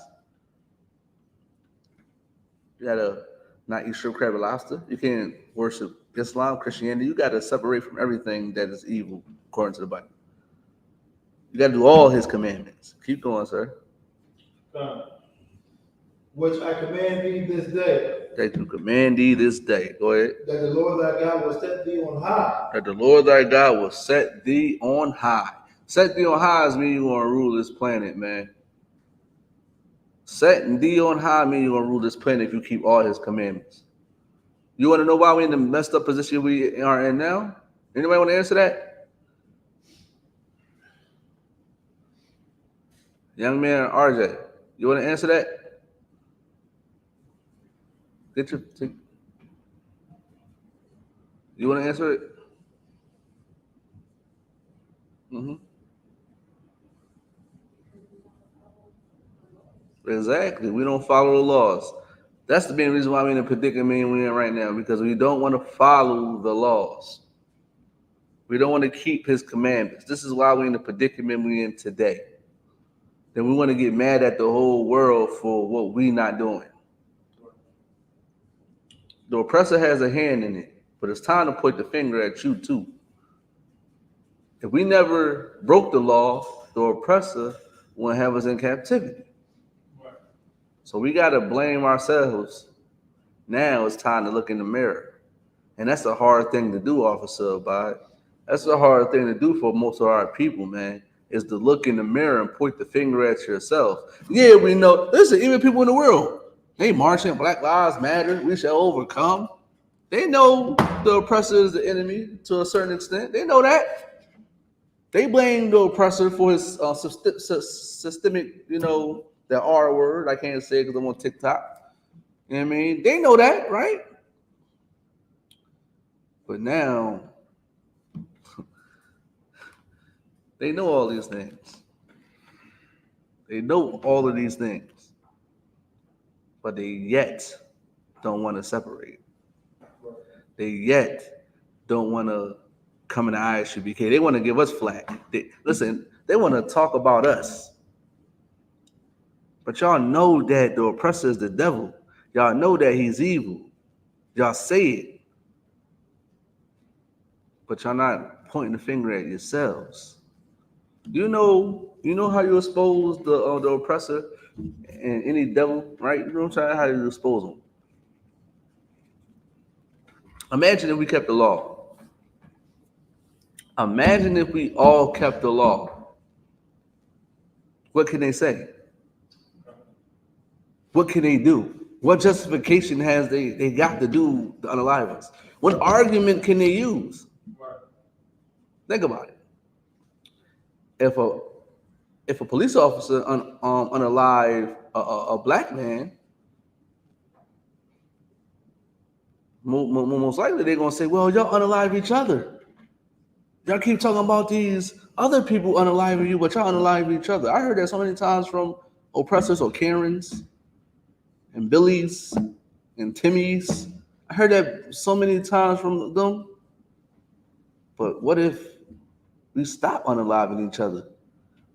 You got to not eat shrimp, crab, and lobster. You can't worship Islam, Christianity. You got to separate from everything that is evil, according to the Bible. You got to do all his commandments. Keep going, sir. Which I command thee this day. That you command thee this day. Go ahead. That the Lord thy God will set thee on high. That the Lord thy God will set thee on high. Set thee on high is mean you're going to rule this planet, man. Setting thee on high means you're going to rule this planet if you keep all his commandments. You want to know why we're in the messed up position we are in now? Anybody want to answer that? Young man, RJ, you want to answer that? You want to answer it? Mm-hmm. Exactly. We don't follow the laws. That's the main reason why we're in the predicament we're in right now, because we don't want to follow the laws. We don't want to keep his commandments. This is why we're in the predicament we're in today. Then we want to get mad at the whole world for what we're not doing. The oppressor has a hand in it, but it's time to point the finger at you too. If we never broke the law, the oppressor won't have us in captivity. So we got to blame ourselves. Now it's time to look in the mirror. And that's a hard thing to do, Officer Abide. That's a hard thing to do for most of our people, man, is to look in the mirror and point the finger at yourself. Yeah, we know. Listen, even people in the world, they marching, Black Lives Matter, we shall overcome. They know the oppressor is the enemy to a certain extent. They know that. They blame the oppressor for his systemic, the R word. I can't say it because I'm on TikTok. You know what I mean? They know that, right? But now, they know all these things. They know all of these things. But they yet don't want to separate. They yet don't want to come in the I.S.U.P.K. They want to give us flack. They want to talk about us. But y'all know that the oppressor is the devil. Y'all know that he's evil. Y'all say it. But y'all not pointing the finger at yourselves. You know how you expose the oppressor and any devil, right? You know what I'm saying? How you expose them. Imagine if we kept the law. Imagine if we all kept the law. What can they say? What can they do? What justification has they got to do to unalive us? What argument can they use? Think about it. If a police officer unalive a black man, most likely they're gonna say, "Well, y'all unalive each other. Y'all keep talking about these other people unaliving you, but y'all unalive each other." I heard that so many times from oppressors or Karens and Billies and Timmies. I heard that so many times from them. But what if we stop unaliving each other?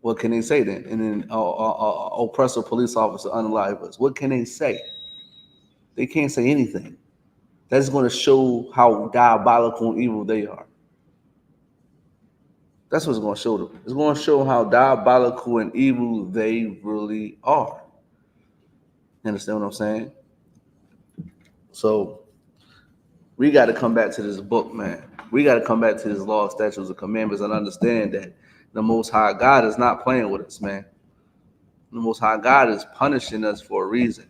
What can they say then? And then oppressor police officer unalive us. What can they say? They can't say anything. That's going to show how diabolical and evil they are. That's what's going to show them. It's going to show how diabolical and evil they really are. You understand what I'm saying? So we got to come back to this book, man. We got to come back to this law, statutes, and commandments and understand that the Most High God is not playing with us, man. The Most High God is punishing us for a reason.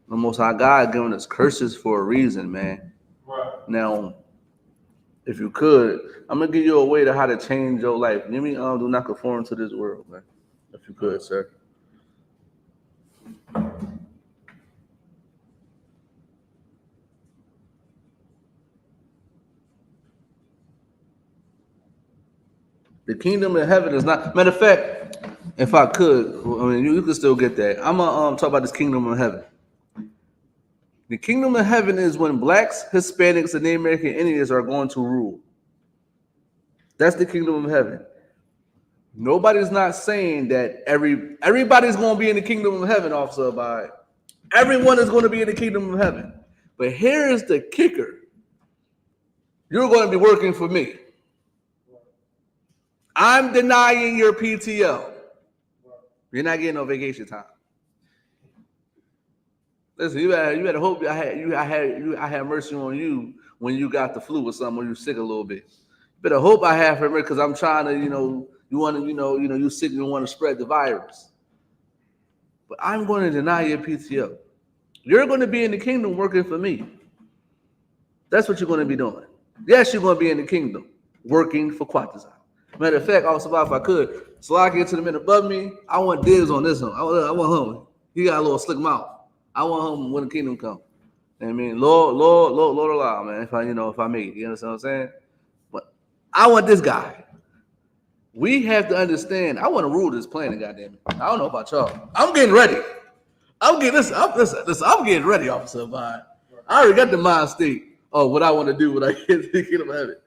The Most High God giving us curses for a reason, man. Right. Now, if you could, I'm gonna give you a way to how to change your life. Let me do not conform to this world, man. If you could, sir. The kingdom of heaven is not. Matter of fact, if I could, I mean, you can still get that. I'm gonna talk about this kingdom of heaven. The kingdom of heaven is when blacks, Hispanics, and Native American Indians are going to rule. That's the kingdom of heaven. Nobody's not saying that everybody's going to be in the kingdom of heaven, Officer Abide. Everyone is going to be in the kingdom of heaven. But here is the kicker. You're going to be working for me. I'm denying your PTO. You're not getting no vacation time. Listen, you better hope I had mercy on you when you got the flu or something, when you're sick a little bit. You better hope I have mercy because I'm trying to, you sick and you want to spread the virus. But I'm going to deny your PTO. You're going to be in the kingdom working for me. That's what you're going to be doing. Yes, you're going to be in the kingdom working for Quatazan. Matter of fact, also, if I could, so I get to the man above me, I want dibs on this one. I want him. He got a little slick mouth. I want him when the kingdom comes. I mean, Lord allow, man. If I make it, you understand what I'm saying? But I want this guy. We have to understand. I want to rule this planet, goddamn it. I don't know about y'all. I'm getting ready. I'm getting ready, Officer Abide. I already got the mind state of what I want to do when I get to the kingdom of heaven.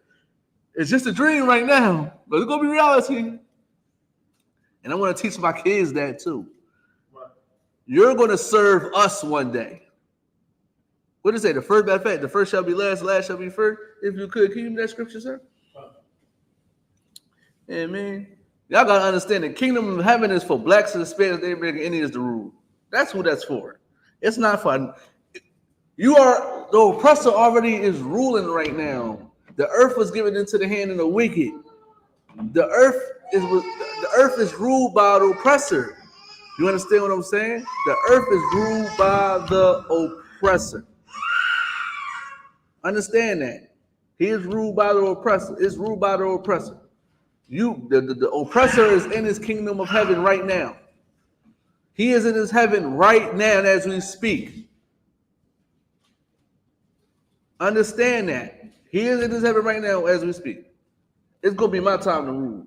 It's just a dream right now, but it's gonna be reality. And I want to teach my kids that too. You're going to serve us one day. What does it say? The first, matter of fact, the first shall be last, last shall be first. If you could, can you give me that scripture, sir? Yeah, man. Y'all got to understand the kingdom of heaven is for blacks and Hispanics, Native American Indians to rule. That's who that's for. It's not for the oppressor already is ruling right now. The earth was given into the hand of the wicked. The earth is ruled by the oppressor. You understand what I'm saying? The earth is ruled by the oppressor. Understand that. He is ruled by the oppressor. It's ruled by the oppressor. The oppressor is in his kingdom of heaven right now. He is in his heaven right now as we speak. Understand that. He is in his heaven right now as we speak. It's going to be my time to rule.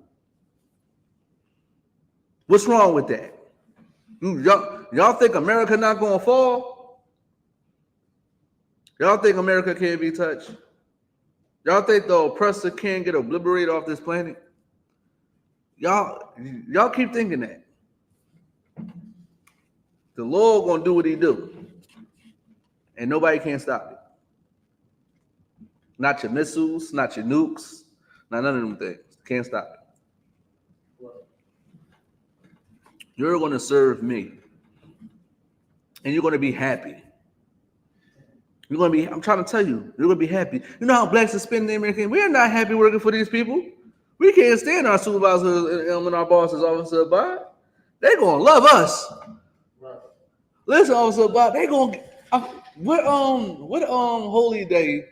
What's wrong with that? Y'all think America not going to fall? Y'all think America can't be touched? Y'all think the oppressor can't get obliterated off this planet? Y'all keep thinking that. The Lord gonna do what he do. And nobody can stop it. Not your missiles, not your nukes, not none of them things. Can't stop it. You're gonna serve me. And you're gonna be happy. You're gonna be, I'm trying to tell you, you're gonna be happy. You know how blacks are spending the American? We are not happy working for these people. We can't stand our supervisors and our bosses, Officer Bob. They're gonna love us. Right. Listen, Officer Bob, they gonna what holy day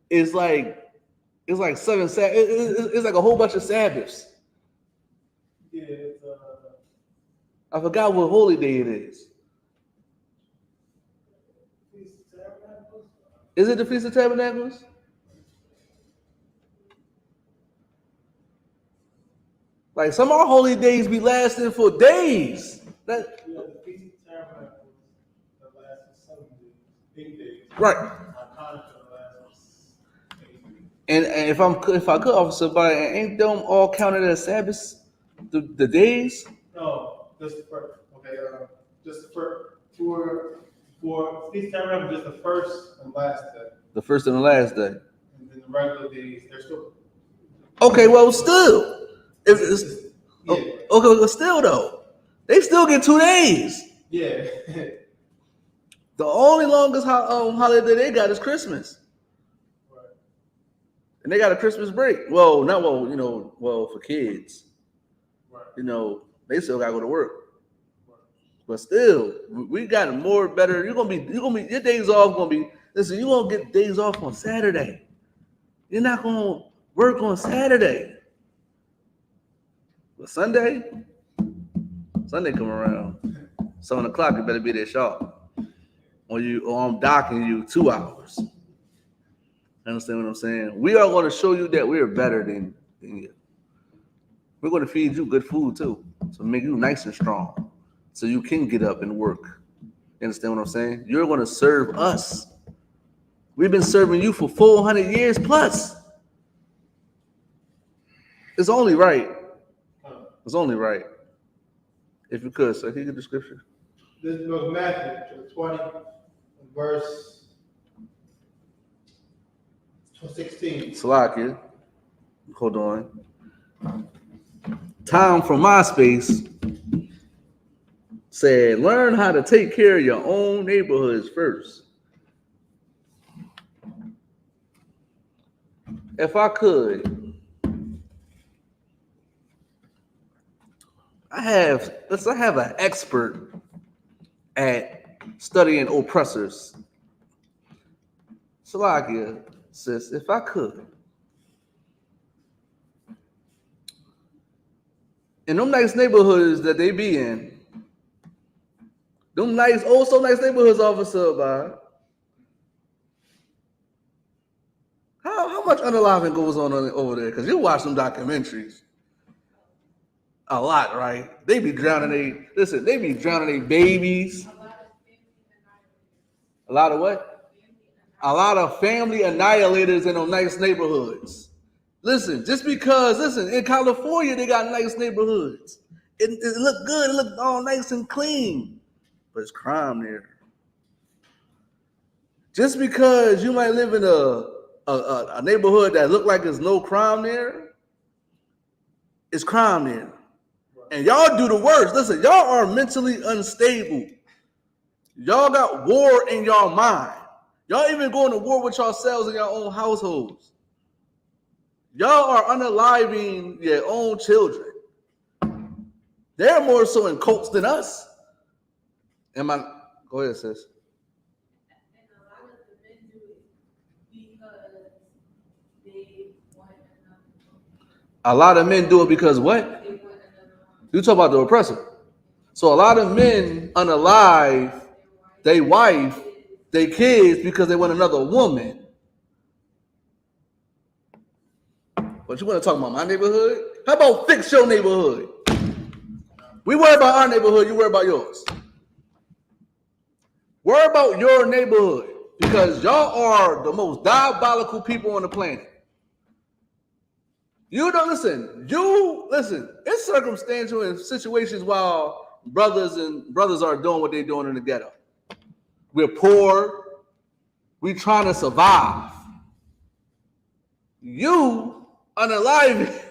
is like? It's like 7 Sabbaths. It's like a whole bunch of Sabbaths. Yeah, it's I forgot what holy day it is. Is it the Feast of Tabernacles? Like some of our holy days be lasting for days. the Feast of Tabernacles that lasts 7 days, 8 days. Right. And if I could, Officer, but ain't them all counted as Sabbaths? The days? No, just the first. Okay, just the first. For Feast of Tabernacles, just the first and last day. The first and the last day. And then the regular days, they're still. Okay, well, still. Okay, but still though, they still get 2 days. Yeah. The only longest holiday they got is Christmas. Right. And they got a Christmas break. Well, for kids. Right. They still gotta go to work. Right. But still, we got more better. You're gonna be your days off gonna be. Listen, you're gonna get days off on Saturday. You're not gonna work on Saturday. But Sunday come around, 7 o'clock, you better be there sharp. Or I'm docking you 2 hours. Understand what I'm saying? We are going to show you that we're better than you. We're going to feed you good food too, so make you nice and strong, so you can get up and work. You understand what I'm saying? You're going to serve us. We've been serving you for 400 years plus. It's only right. It's only right. If you could, so can you get the scripture? This is book Matthew 20, verse 16. Salakia. Hold on. Tom from MySpace said, learn how to take care of your own neighborhoods first. If I could, I have an expert at studying oppressors. Salakia says, if I could, in them nice neighborhoods that they be in, them nice, oh so nice neighborhoods, Officer Bob, how much unaliving goes on over there? Because you watch them documentaries. A lot, right? They be drowning their babies. A lot of what? A lot of family annihilators in those nice neighborhoods. Listen, in California, they got nice neighborhoods. It look good, it look all nice and clean, but it's crime there. Just because you might live in a neighborhood that look like there's no crime there, it's crime there. And y'all do the worst. Listen, y'all are mentally unstable. Y'all got war in y'all mind. Y'all even going to war with yourselves in your own households. Y'all are unaliving your own children. They're more so in cults than us. Go ahead, sis. And a lot of the men do it because they want another woman. A lot of men do it because what? You talk about the oppressor. So a lot of men unalive their wife, their kids, because they want another woman. But you want to talk about my neighborhood? How about fix your neighborhood? We worry about our neighborhood, you worry about yours. Worry about your neighborhood. Because y'all are the most diabolical people on the planet. You don't listen. It's circumstantial in situations while brothers are doing what they're doing in the ghetto. We're poor. We're trying to survive. You unalive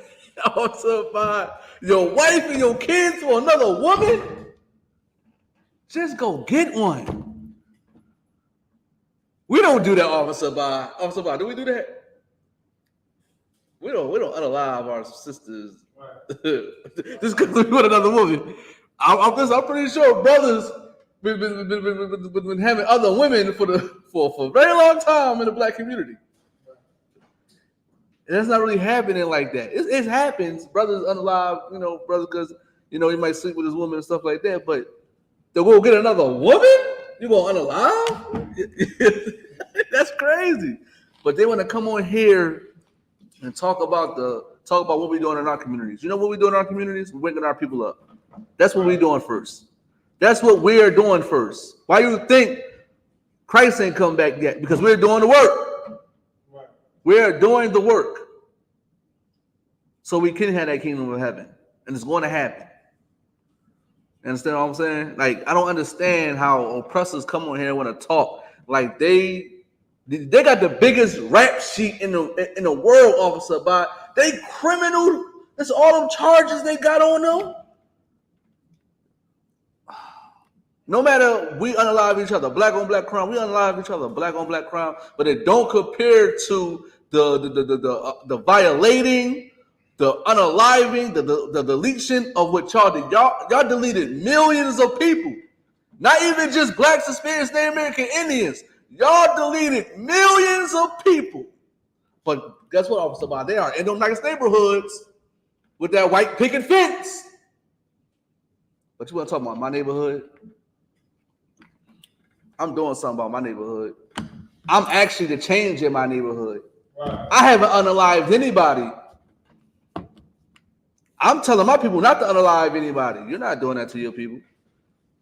your wife and your kids for another woman. Just go get one. We don't do that, Officer Bar. Officer Bar, do we do that? We don't unalive our sisters just because we want another woman. I'm pretty sure brothers been having other women for a very long time in the black community. And that's not really happening like that. It happens. Brothers unalive, brothers because he might sleep with his woman and stuff like that. But to go get another woman, you gonna unalive? That's crazy. But they want to come on here and talk about what we're doing in our communities. You know what we're doing in our communities? We're waking our people up. That's what we're doing first. That's what we're doing first. Why you think Christ ain't come back yet? Because we're doing the work. We're doing the work. So we can have that kingdom of heaven. And it's going to happen. You understand what I'm saying? Like, I don't understand how oppressors come on here and want to talk. Like they got the biggest rap sheet in the world, Officer. But they criminal. That's all them charges they got on them. No matter we unalive each other, black on black crime, we unalive each other, black on black crime, but it don't compare to the violating, the unaliving, the deletion of what y'all did. Y'all deleted millions of people, not even just blacks, Hispanics, Native American Indians. Y'all deleted millions of people. But guess what, Officer Bob? They are in them nice neighborhoods with that white picket fence. But you want to talk about my neighborhood? I'm doing something about my neighborhood. I'm actually the change in my neighborhood. Right. I haven't unalived anybody. I'm telling my people not to unalive anybody. You're not doing that to your people.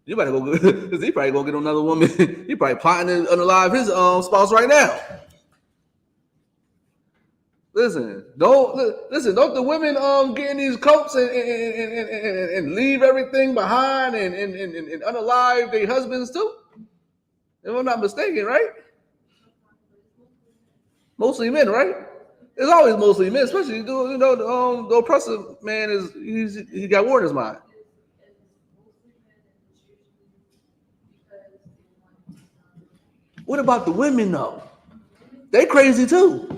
You better go get, he probably gonna get another woman. He probably plotting to unalive his spouse right now. Listen, don't the women get in these coats and leave everything behind and unalive their husbands too? If I'm not mistaken, right? Mostly men, right? It's always mostly men, especially the oppressive man he got war in his mind. What about the women though? They crazy too.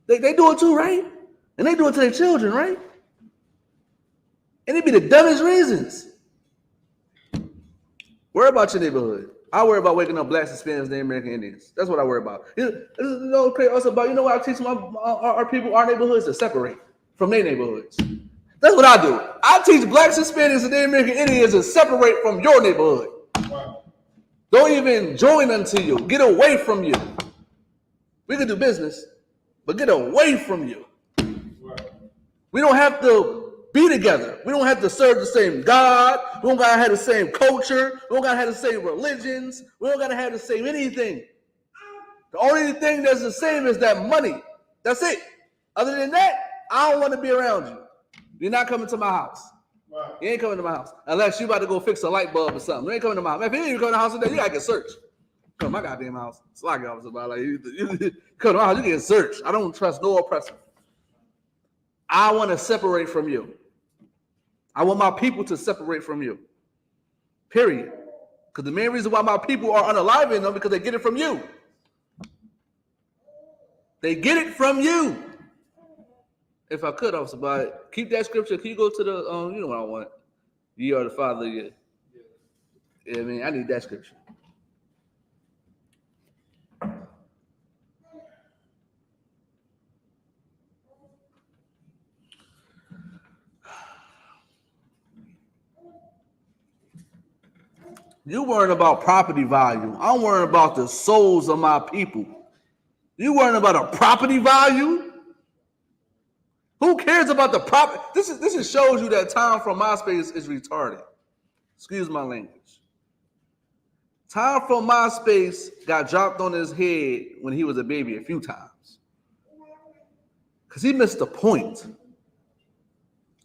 They do it too, right? And they do it to their children, right? And it be the dumbest reasons. Worry about your neighborhood. I worry about waking up blacks, Hispanics, Native American Indians. That's what I worry about. Also about, what I teach our people, our neighborhoods to separate from their neighborhoods. That's what I do. I teach blacks, Hispanics, and Native American Indians to separate from your neighborhood. Wow. Don't even join unto you. Get away from you. We can do business, but get away from you. Wow. We don't have to be together. We don't have to serve the same God. We don't gotta have the same culture. We don't gotta have the same religions. We don't gotta have the same anything. The only thing that's the same is that money. That's it. Other than that, I don't want to be around you. You're not coming to my house. Right. You ain't coming to my house unless you about to go fix a light bulb or something. You ain't coming to my house. If you ain't coming to the house today, you gotta get searched. Come to my goddamn house. It's like I was about you come to my house, you get searched. I don't trust no oppressor. I want to separate from you. I want my people to separate from you. Period. Because the main reason why my people are unaliving them because they get it from you. They get it from you. If I could, Officer, but keep that scripture. Can you go to the you know what I want? You are the Father. Yeah, I mean, I need that scripture. You worrying about property value. I'm worrying about the souls of my people. You worrying about a property value? Who cares about the property? This shows you that Tom from MySpace is retarded. Excuse my language. Time from MySpace got dropped on his head when he was a baby a few times. Because he missed the point.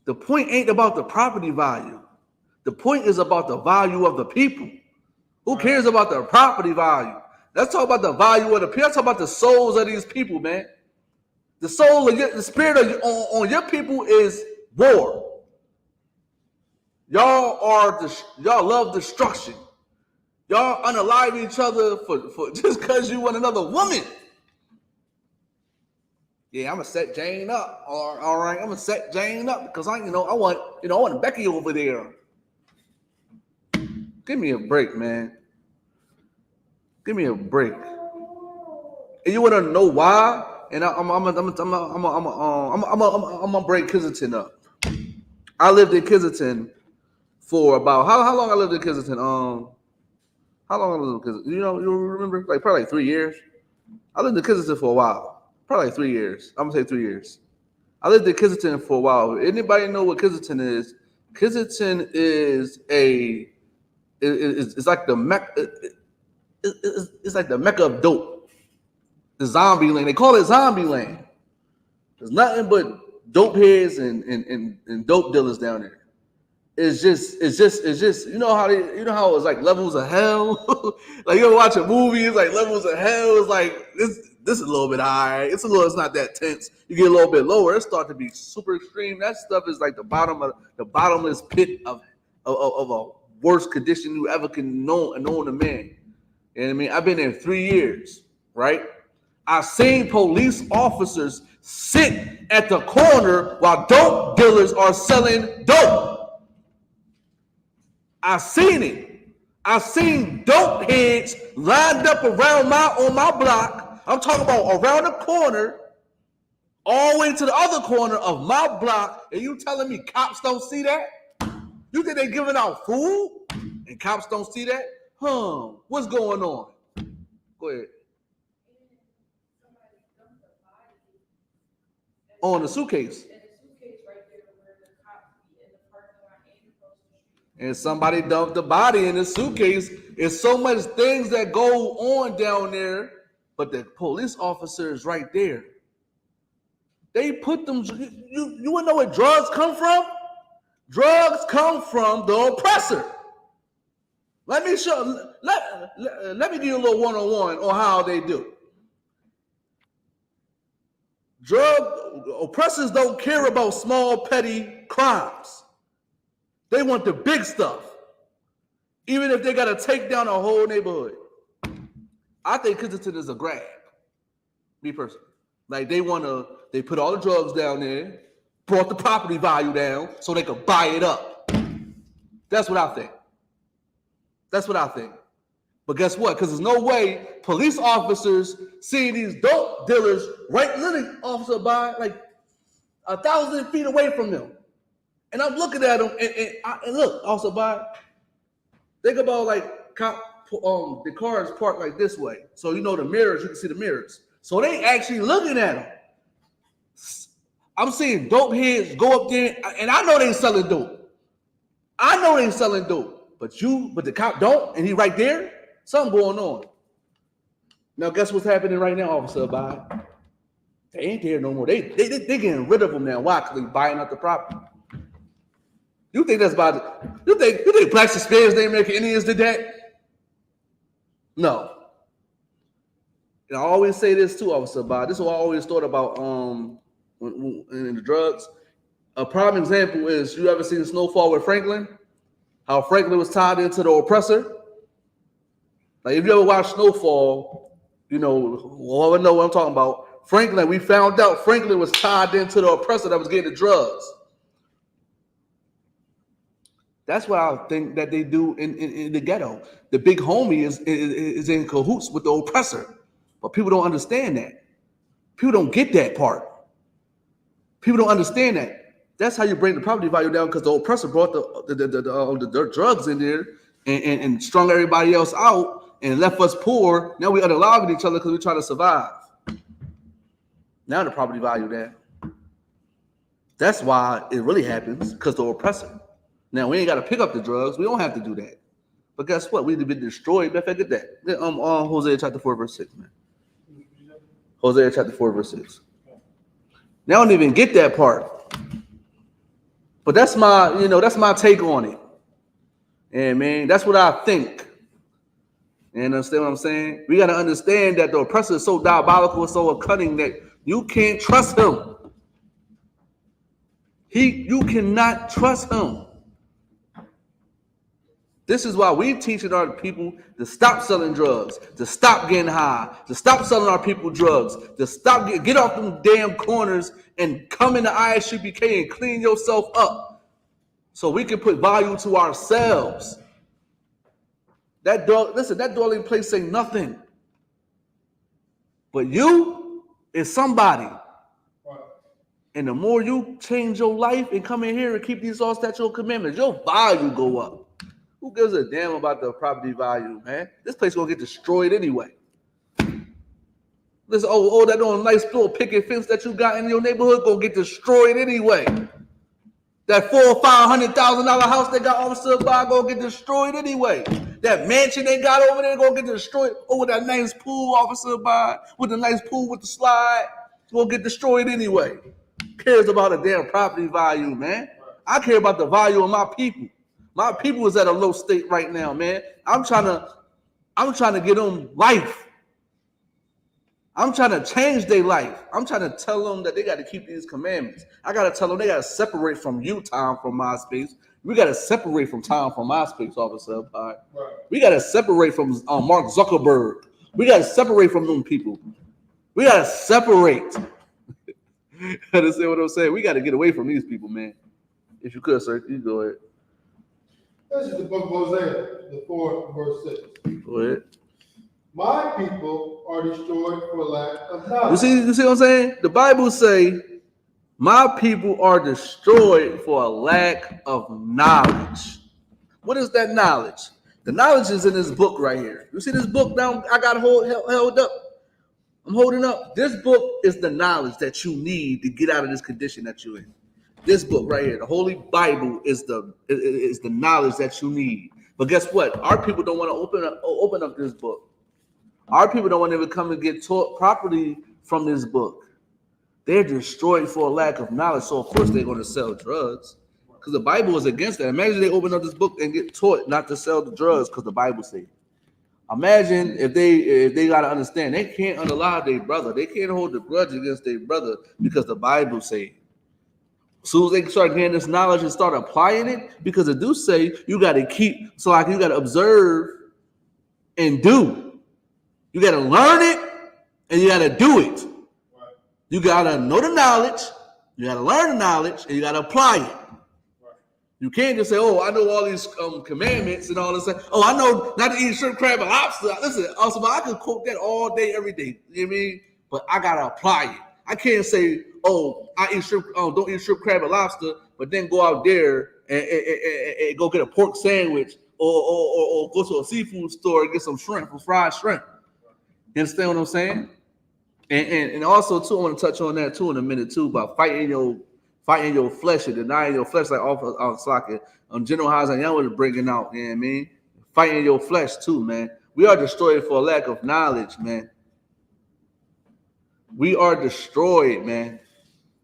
The point ain't about the property value. The point is about the value of the people. Who cares about the property value? Let's talk about the value of the people. Let's talk about the souls of these people, man. The soul of the spirit of on your people is war. Y'all love destruction. Y'all unalive each other for just because you want another woman. Yeah, I'm gonna set Jane up. All right, I'm gonna set Jane up because I want Becky over there. Give me a break, man. Give me a break. And you wanna know why? And I'm gonna break Kensington up. I lived in Kensington for about how long I lived in Kensington? How long I lived in Kensington? You remember? Like probably 3 years. I lived in Kensington for a while. Probably 3 years. I'm gonna say 3 years. I lived in Kensington for a while. Anybody know what Kensington is? Kensington is it's like the Mecca. It's like the Mecca of dope. The zombie land. They call it zombie land. There's nothing but dope heads and dope dealers down there. It's just you know how it's like levels of hell. Like you ever watch a movie, it's like levels of hell. It's like this is a little bit high. It's not that tense. You get a little bit lower, it starts to be super extreme. That stuff is like the bottomless pit of a worst condition you ever can know a man. You know what I mean? I've been there 3 years, right? I've seen police officers sit at the corner while dope dealers are selling dope. I've seen it. I've seen dope heads lined up around on my block. I'm talking about around the corner, all the way to the other corner of my block. And you telling me cops don't see that? You think they giving out food and cops don't see that? What's going on? Go ahead. On the suitcase. And somebody dumped the body in the suitcase. There's so much things that go on down there, but the police officer is right there. They put them. You want to know where drugs come from? Drugs come from the oppressor. Let me show. Let me give you a little one-on-one on how they do. Drug oppressors don't care about small petty crimes. They want the big stuff, even if they got to take down a whole neighborhood. I think Kensington is a grab, me personally. Like they put all the drugs down there, brought the property value down so they could buy it up. That's what I think. But guess what? Because there's no way police officers see these dope dealers right literally officer by like 1,000 feet away from them. And I'm looking at them, and look, also think about like the cars parked like this way. So the mirrors, you can see the mirrors. So they actually looking at them. I'm seeing dope heads go up there, and I know they selling dope. But the cop don't, and he right there. Something going on. Now, guess what's happening right now, Officer Abide? They ain't there no more. They getting rid of them now. Why? Because they buying up the property. You think that's about it? You think blacks and Spaniards, Native American Indians did that? No. And I always say this too, Officer Abide. This is what I always thought about in the drugs. A prime example is, you ever seen Snowfall with Franklin? How Franklin was tied into the oppressor? Like if you ever watch Snowfall, I know what I'm talking about. Franklin, we found out Franklin was tied into the oppressor that was getting the drugs. That's what I think that they do in the ghetto. The big homie is in cahoots with the oppressor. But people don't understand that. People don't get that part. People don't understand that. That's how you bring the property value down, because the oppressor brought the drugs in there and strung everybody else out and left us poor. Now we unalive each other because we try to survive. Now the property value down. That's why it really happens, because the oppressor. Now we ain't got to pick up the drugs. We don't have to do that. But guess what? We've been destroyed. Matter of fact, get that. Hosea chapter 4, verse 6, man. Hosea chapter 4, verse 6. They don't even get that part. But that's my take on it. And man, that's what I think. And understand what I'm saying? We got to understand that the oppressor is so diabolical, so cunning that you can't trust him. You cannot trust him. This is why we teaching our people to stop selling drugs, to stop getting high, to stop selling our people drugs, to stop get off them damn corners and come into I.S.U.P.K and clean yourself up, so we can put value to ourselves. That dwelling place ain't nothing. But you is somebody. And the more you change your life and come in here and keep these all statute commandments, your value go up. Who gives a damn about the property value, man? This place gonna get destroyed anyway. This that little nice little picket fence that you got in your neighborhood gonna get destroyed anyway. That $400,000 or $500,000 house they got Officer by gonna get destroyed anyway. That mansion they got over there gonna get destroyed. With that nice pool, Officer by, with the nice pool with the slide, it's gonna get destroyed anyway. Who cares about a damn property value, man? I care about the value of my people. My people is at a low state right now, man. I'm trying to get them life. I'm trying to change their life. I'm trying to tell them that they got to keep these commandments. I got to tell them they got to separate from you, time from my space. We got to separate from time from my space, Officer. Right. We got to separate from Mark Zuckerberg. We got to separate from them people. We got to separate. Understand what I'm saying? We got to get away from these people, man. If you could, sir, you go ahead. This is the book of Hosea, the 4th verse 6. Go ahead. My people are destroyed for lack of knowledge. You see what I'm saying? The Bible say, my people are destroyed for a lack of knowledge. What is that knowledge? The knowledge is in this book right here. You see this book now? I got held up. I'm holding up. This book is the knowledge that you need to get out of this condition that you're in. This book right here, the Holy Bible, is the knowledge that you need. But guess what? Our people don't want to open up this book. Our people don't want to even come and get taught properly from this book. They're destroyed for a lack of knowledge. So of course they're going to sell drugs, because the Bible is against that. Imagine they open up this book and get taught not to sell the drugs because the Bible says. Imagine if they got to understand they can't unalive their brother. They can't hold a grudge against their brother because the Bible says. As soon as they start getting this knowledge and start applying it, because it do say you got to keep, so like you got to observe and do. You got to learn it and you got to do it. Right. You got to know the knowledge, you got to learn the knowledge, and you got to apply it. Right. You can't just say, oh, I know all these commandments and all this stuff. Oh, I know not to eat shrimp, crab, and lobster. Listen, also, I could quote that all day, every day. You know what I mean? But I got to apply it. I can't say, oh, I eat shrimp, don't eat shrimp, crab, and lobster, but then go out there and go get a pork sandwich or go to a seafood store and get some shrimp, fried shrimp. You understand what I'm saying? And also too, I want to touch on that too in a minute too, about fighting your flesh and denying your flesh, like General GEN.YAHANNA was bringing out. You know what I mean? Fighting your flesh too, man. We are destroyed for a lack of knowledge, man. We are destroyed, man.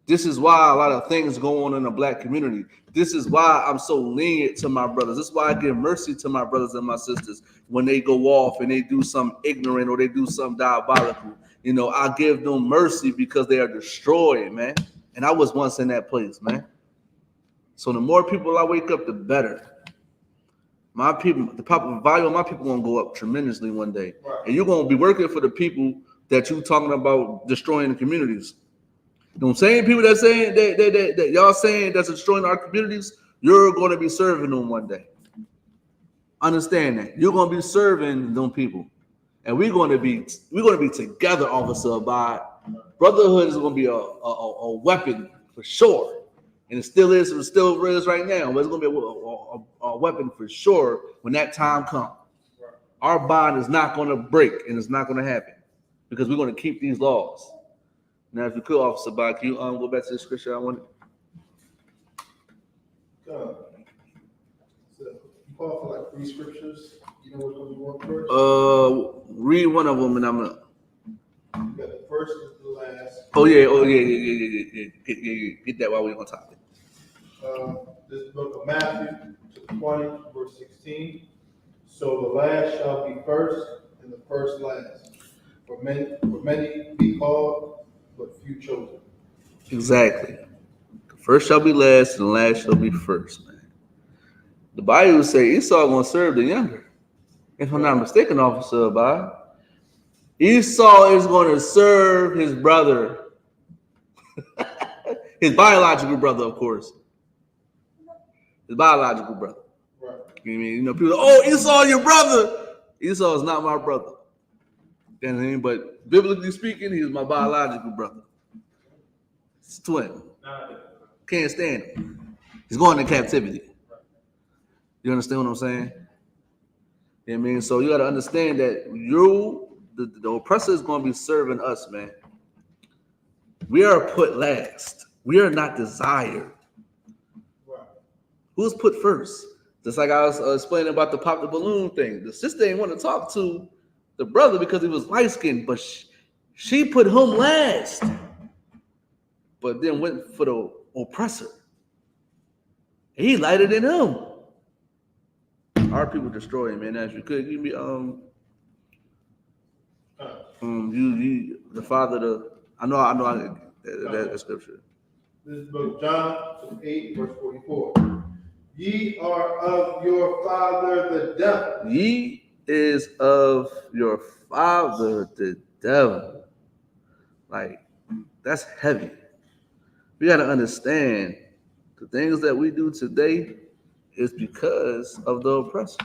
This is why a lot of things go on in the black community. This is why I'm so lenient to my brothers. This is why I give mercy to my brothers and my sisters when they go off and they do something ignorant or they do something diabolical. You know, I give them mercy because they are destroyed, man. And I was once in that place, man. So the more people I wake up, the better. My people, the value of my people gonna go up tremendously one day. Right. And you're gonna be working for the people that you talking about destroying the communities. The same people that saying that y'all saying that's destroying our communities, you're going to be serving them one day. Understand that you're going to be serving them people, and we're going to be together, Officer. By Brotherhood is going to be a weapon for sure, and it still is right now. But it's going to be a weapon for sure when that time comes. Our bond is not going to break, and it's not going to happen because we're going to keep these laws. Now, if you could, Officer Bach, can you go back to the scripture I wanted? call for like 3 scriptures. You know which one you want first? Read one of them, and I'm gonna. You got the first and the last. Oh yeah. Get that while we're on topic. This book of Matthew, 20, verse 16. So the last shall be first, and the first last. For many be called, but few chosen. Exactly. The first shall be last, and the last shall be first, man. The Bible say Esau gonna serve the younger. If I'm not mistaken, Officer Abad. Esau is going to serve his brother, his biological brother, of course. His biological brother. Right. You know what I mean? You know, people, oh, Esau, your brother. Esau is not my brother. You know what I mean? But biblically speaking, he's my biological brother. It's a twin. Can't stand him. He's going into captivity. You understand what I'm saying? You know what I mean? So you got to understand that the oppressor is going to be serving us, man. We are put last. We are not desired. Right. Who's put first? Just like I was explaining about the pop the balloon thing. The sister didn't want to talk to the brother because he was light skinned, but she put him last. But then went for the oppressor. He lighter than him. Our people destroy him, man. As you could give me you the father I know that scripture. This is book of John 8, verse 44. Ye are of your father the devil. Ye is of your father the devil. Like, that's heavy. We got to understand the things that we do today is because of the oppressor.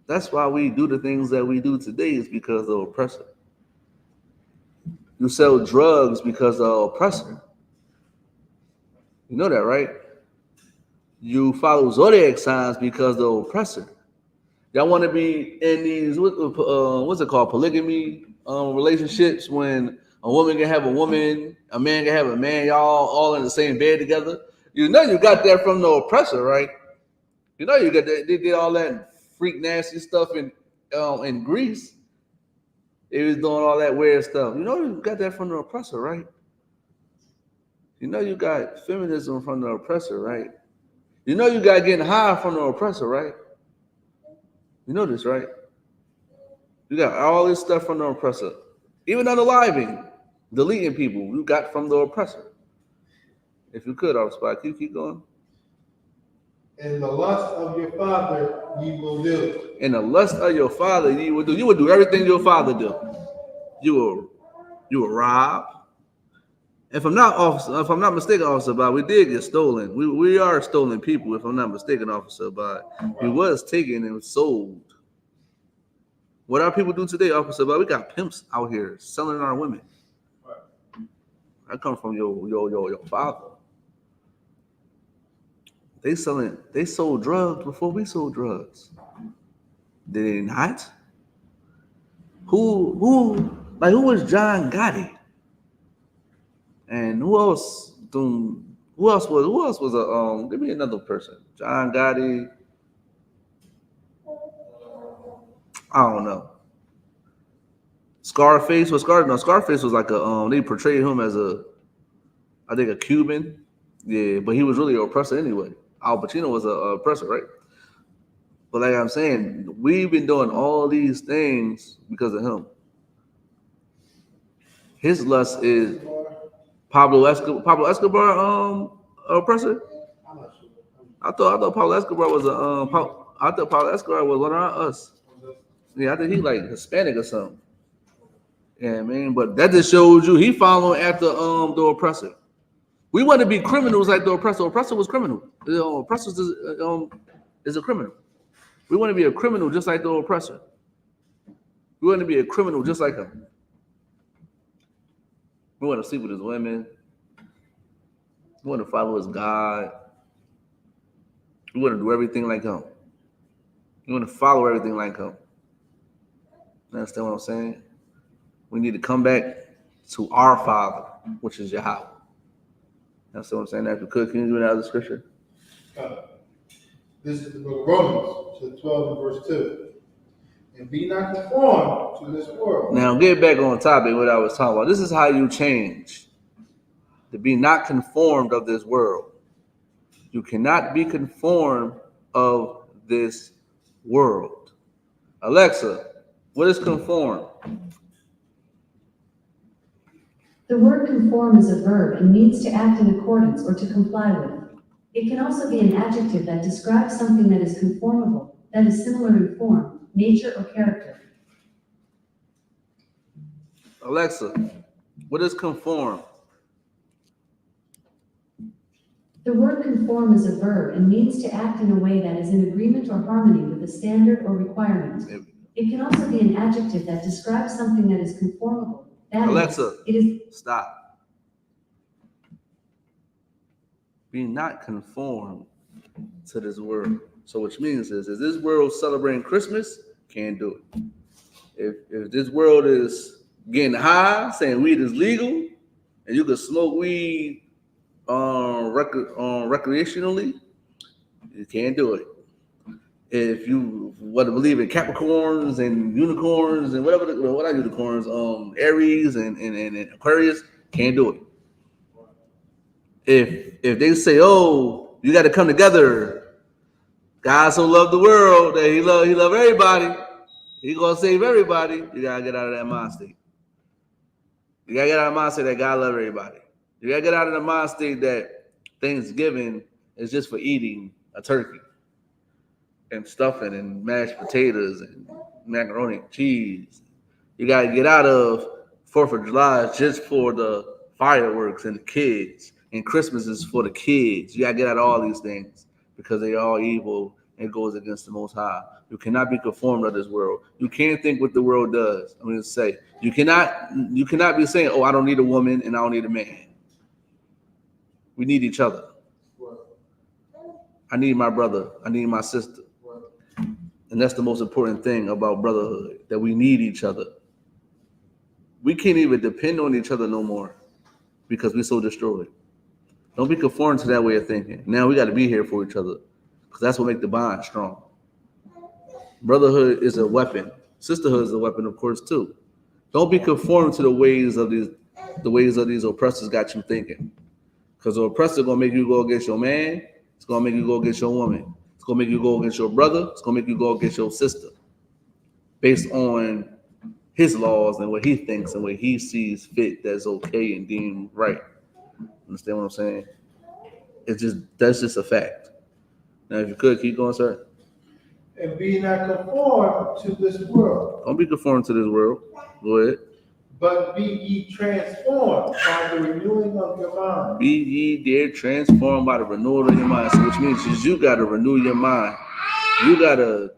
That's why we do the things that we do today is because of the oppressor. You sell drugs because of the oppressor. You know that, right? You follow zodiac signs because of the oppressor. Y'all want to be in these, what's it called, polygamy relationships when a woman can have a woman, a man can have a man, y'all all in the same bed together. You know you got that from the oppressor, right? You know you got that. They did all that freak nasty stuff in Greece. They was doing all that weird stuff. You know you got that from the oppressor, right? You know you got feminism from the oppressor, right? You know you got getting high from the oppressor, right? You know this, right? You got all this stuff from the oppressor. Even unaliving, deleting people, you got from the oppressor. If you could, Spot, can you keep going? In the lust of your father ye will do. In the lust of your father ye will do. You would do everything your father do. You will rob. If I'm not mistaken, Officer Bob, we did get stolen. We are stolen people, if I'm not mistaken, Officer Bob. We was taken and sold. What our people do today, Officer Bob, we got pimps out here selling our women. I come from your father. They sold drugs before we sold drugs. Did they not? Who was John Gotti? And who else was a give me another person. John Gotti. I don't know. Scarface was like a they portrayed him as I think a Cuban. Yeah, but he was really an oppressor anyway. Al Pacino was a oppressor, right? But like I'm saying, we've been doing all these things because of him. His lust is Pablo Escobar, oppressor. I thought Pablo Escobar was I thought Pablo Escobar was one of us. Yeah, I think he like Hispanic or something. Yeah, man. But that just shows you he following after the oppressor. We want to be criminals like the oppressor. Oppressor was criminal. The oppressor is a criminal. We want to be a criminal just like the oppressor. We want to be a criminal just like him. We want to sleep with his women. We want to follow his God. We want to do everything like him. We want to follow everything like him. You understand what I'm saying? We need to come back to our Father, which is Yahweh. That's what I'm saying. After cook, can you do another scripture? This is the book of Romans, chapter 12 and verse 2. And be not conformed to this world. Now get back on topic what I was talking about. This is how you change. To be not conformed of this world. You cannot be conformed of this world. Alexa, what is conform? The word conform is a verb and means to act in accordance or to comply with. It can also be an adjective that describes something that is conformable, that is similar in form, nature, or character. Alexa, what is conform? The word conform is a verb and means to act in a way that is in agreement or harmony with a standard or requirement. It can also be an adjective that describes something that is conformable. That Alexa, it is. Stop. Be not conformed to this world. So which means is this world celebrating Christmas? Can't do it. If this world is getting high, saying weed is legal, and you can smoke weed recreationally, you can't do it. If you want to believe in Capricorns and unicorns and whatever, what are unicorns? Aries and Aquarius, can't do it. If they say, oh, you got to come together, God so loved the world that he love everybody, he gonna save everybody, you gotta get out of that mind state. You gotta get out of the mind state that God love everybody. You gotta get out of the mind state that Thanksgiving is just for eating a turkey and stuffing and mashed potatoes and macaroni and cheese. You gotta get out of 4th of July just for the fireworks and the kids, and Christmas is for the kids. You gotta get out of all these things because they are all evil and it goes against the Most High. You cannot be conformed to this world. You can't think what the world does. I'm gonna say you cannot be saying, oh, I don't need a woman and I don't need a man. We need each other. I need my brother. I need my sister. And that's the most important thing about brotherhood, that we need each other. We can't even depend on each other no more because we're so destroyed. Don't be conformed to that way of thinking. Now we got to be here for each other because that's what makes the bond strong. Brotherhood is a weapon. Sisterhood is a weapon, of course, too. Don't be conformed to the ways of these oppressors got you thinking. Because the oppressor gonna make you go against your man. It's gonna make you go against your woman. It's gonna make you go against your brother. It's gonna make you go against your sister, based on his laws and what he thinks and what he sees fit that's okay and deemed right. Understand what I'm saying? That's just a fact. Now, if you could keep going, sir. And be not conformed to this world. Don't be conformed to this world. Go ahead. But be ye transformed by the renewing of your mind. Be ye there transformed by the renewal of your mind. So which means is you got to renew your mind. You got to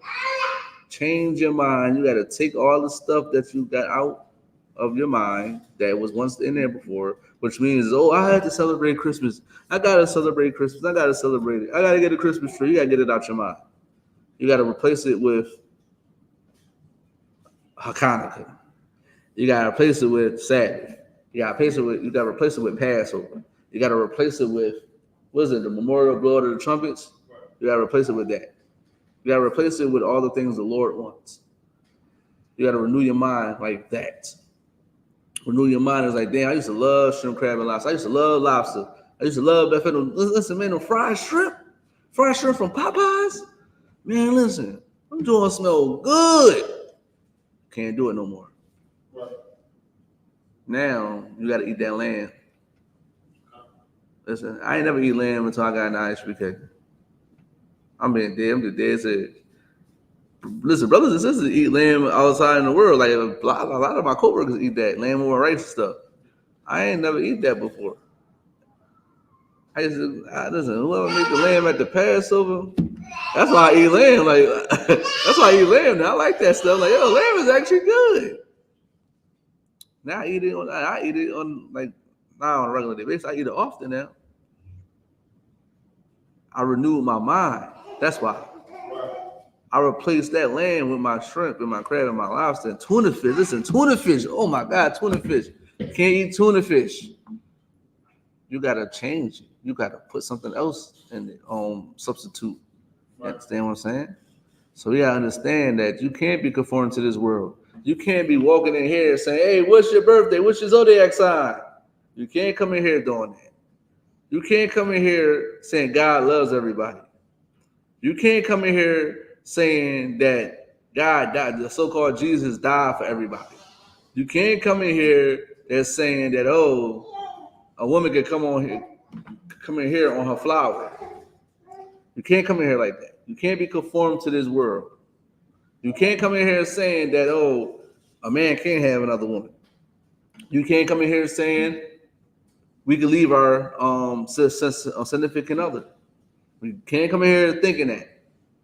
change your mind. You got to take all the stuff that you got out of your mind that was once in there before, which means, oh, I had to celebrate Christmas. I got to celebrate Christmas. I got to celebrate it. I got to get a Christmas tree. You got to get it out your mind. You got to replace it with Hanukkah. You got to replace it with Sabbath. You got to replace it with Passover. You got to replace it with, what is it, the memorial blow of the trumpets? You got to replace it with that. You got to replace it with all the things the Lord wants. You got to renew your mind like that. Renew your mind is like, damn, I used to love shrimp, crab, and lobster. I used to love lobster. I used to love that. Listen, man, the fried shrimp from Popeyes. Man, listen, them joints smell good. Can't do it no more. Right. Now you got to eat that lamb. Listen, I ain't never eat lamb until I got an I.S.U.P.K. I'm just dead serious. Listen, brothers and sisters eat lamb outside in the world. Like a lot of my coworkers eat that lamb over rice and stuff. I ain't never eat that before. Listen, whoever made the lamb at the Passover, that's why I eat lamb. Like that's why I eat lamb now. I like that stuff. Like, yo, lamb is actually good. Now I eat it on like not on a regular day basis. I eat it often now. I renewed my mind. That's why. I replaced that lamb with my shrimp and my crab and my lobster and tuna fish. Listen, tuna fish. Oh my God, tuna fish. Can't eat tuna fish. You gotta change it. You gotta put something else in it. Substitute You understand what I'm saying? So we gotta understand that you can't be conformed to this world. You can't be walking in here saying, "Hey, what's your birthday? What's your zodiac sign?" You can't come in here doing that. You can't come in here saying God loves everybody. You can't come in here saying that God died, the so-called Jesus died for everybody. You can't come in here that's saying that, oh, a woman can come in here on her flower. You can't come in here like that. You can't be conformed to this world. You can't come in here saying that, oh, a man can't have another woman. You can't come in here saying we can leave our significant other. You can't come in here thinking that.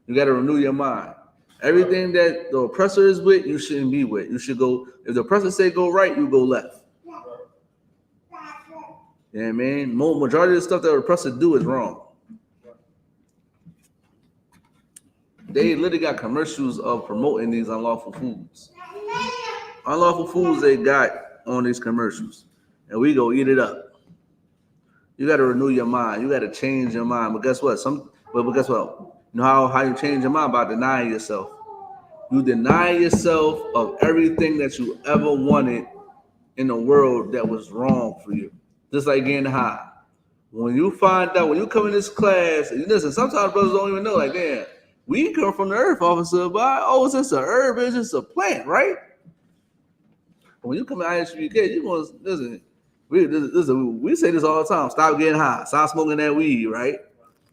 You got to renew your mind. Everything that the oppressor is with, you shouldn't be with. You should go, if the oppressor say go right, you go left. Yeah, man. Majority of the stuff that the oppressor do is wrong. They literally got commercials of promoting these unlawful foods. Unlawful foods they got on these commercials. And we go eat it up. You got to renew your mind. You got to change your mind. But guess what? But guess what? You know how you change your mind? By denying yourself. You deny yourself of everything that you ever wanted in the world that was wrong for you. Just like getting high. When you find out, when you come in this class, and listen, sometimes brothers don't even know, like, damn, we come from the earth, officer, but oh, it's just a herb, it's just a plant, right? When you come to I.S.U.P.K, you going to listen. We say this all the time. Stop getting high. Stop smoking that weed, right?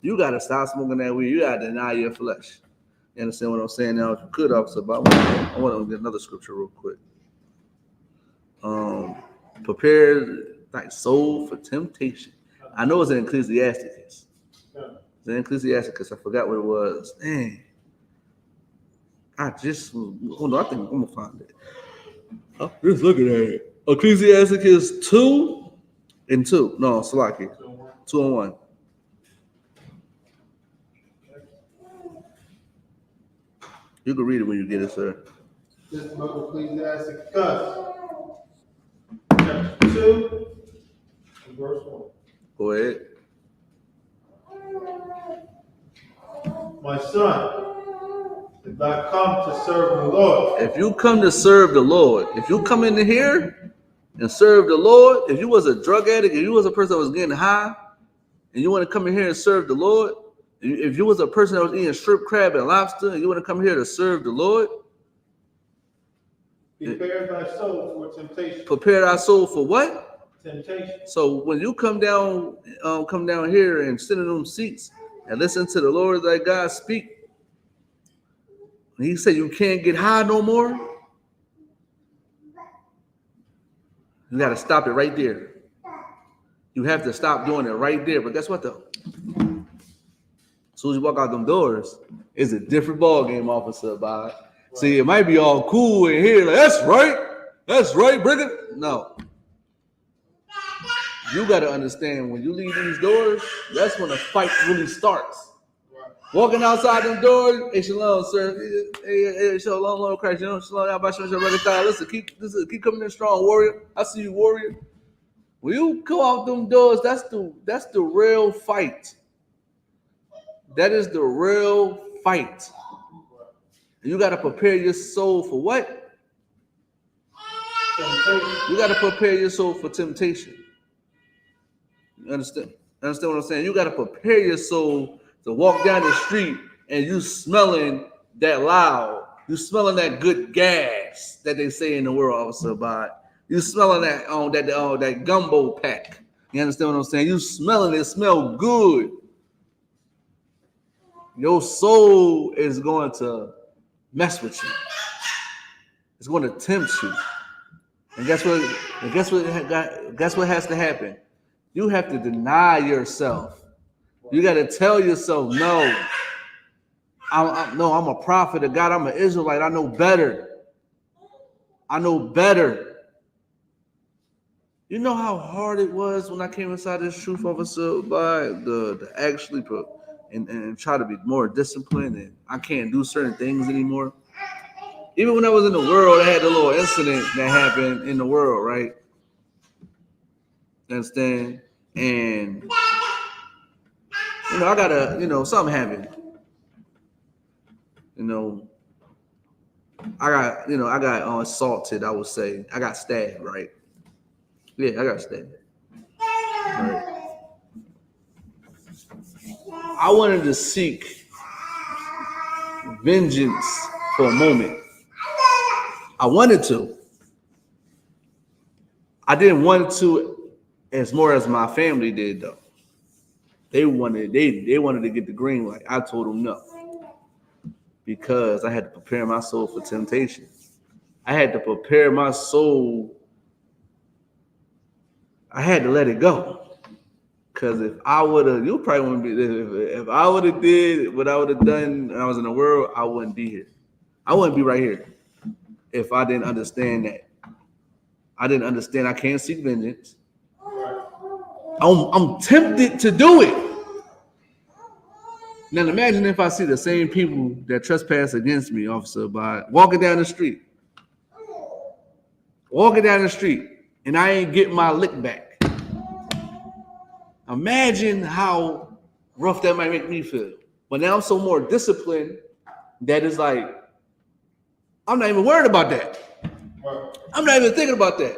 You got to stop smoking that weed. You got to deny your flesh. You understand what I'm saying now? If you could, officer, but I want to get another scripture real quick. Prepare thy soul for temptation. I know it's in Ecclesiastes. It's in Ecclesiastes. I forgot what it was. Dang. I think I'm going to find it. I'm just looking at it. Ecclesiastes 2 and 2. No, Salaki. 2 and 1. You can read it when you get it, sir. This book of Ecclesiastes, chapter 2, and verse 1. Go ahead. My son, if I come to serve the Lord. If you come to serve the Lord, if you come into here and serve the Lord, if you was a drug addict, if you was a person that was getting high, and you want to come in here and serve the Lord, if you was a person that was eating shrimp, crab, and lobster, and you want to come here to serve the Lord, prepare thy soul for temptation. Prepare thy soul for what? Temptation. So when you come down here and sit in them seats and listen to the Lord thy God speak, and he said you can't get high no more, you got to stop it right there. You have to stop doing it right there. But guess what though? As soon as you walk out them doors, it's a different ball game, officer. By see, it might be all cool in here, like that's right, bring it. No, you got to understand when you leave these doors, that's when the fight really starts. Walking outside them doors, hey shalom, sir. Hey, shalom, Lord Christ. You know, shalom, y'all. Listen, keep coming in strong, warrior. I see you, warrior. When you come out them doors, that's the real fight. That is the real fight. You got to prepare your soul for what? Temptation. You got to prepare your soul for temptation. You understand? Understand what I'm saying? You got to prepare your soul to walk down the street and you smelling that loud. You smelling that good gas that they say in the world, officer. By you smelling that gumbo pack. You understand what I'm saying? You smelling it, smell good. Your soul is going to mess with you. It's going to tempt you. And guess what has to happen? You have to deny yourself. You got to tell yourself, no. I'm a prophet of God. I'm an Israelite. I know better. I know better. You know how hard it was when I came inside this truth, officer, by the actually put and try to be more disciplined, and I can't do certain things anymore. Even when I was in the world, I had a little incident that happened in the world, right? Understand? And I gotta, something happened. You know, I got assaulted. I would say I got stabbed, right? Yeah, I got stabbed. Right. I wanted to seek vengeance for a moment. I wanted to. I didn't want to as more as my family did, though. They wanted to get the green light. I told them no, because I had to prepare my soul for temptation. I had to prepare my soul. I had to let it go. Because if I would have, you probably wouldn't be there. If I would have did what I would have done when I was in the world, I wouldn't be here. I wouldn't be right here if I didn't understand that. I didn't understand I can't seek vengeance. I'm tempted to do it. Now imagine if I see the same people that trespass against me, officer, by walking down the street, and I ain't getting my lick back. Imagine how rough that might make me feel. But now I'm so more disciplined that it's like, I'm not even worried about that. I'm not even thinking about that.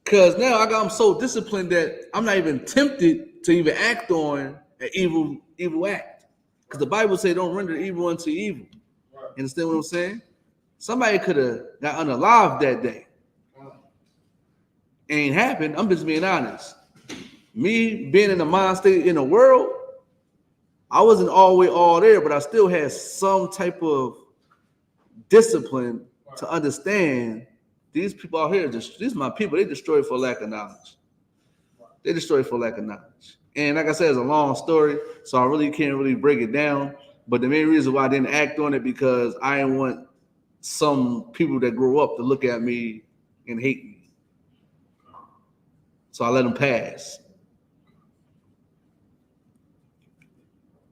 Because now I'm so disciplined that I'm not even tempted to even act on an evil act. Because the Bible says don't render evil unto evil. You understand what I'm saying? Somebody could have got unalived that day. Ain't happened. I'm just being honest. Me being in the mind state in the world, I wasn't all there, but I still had some type of discipline to understand these people out here, these are my people, they destroy for lack of knowledge. They destroy for lack of knowledge. And like I said, it's a long story, so I really can't really break it down. But the main reason why I didn't act on it, because I didn't want some people that grow up to look at me and hate me. So I let them pass.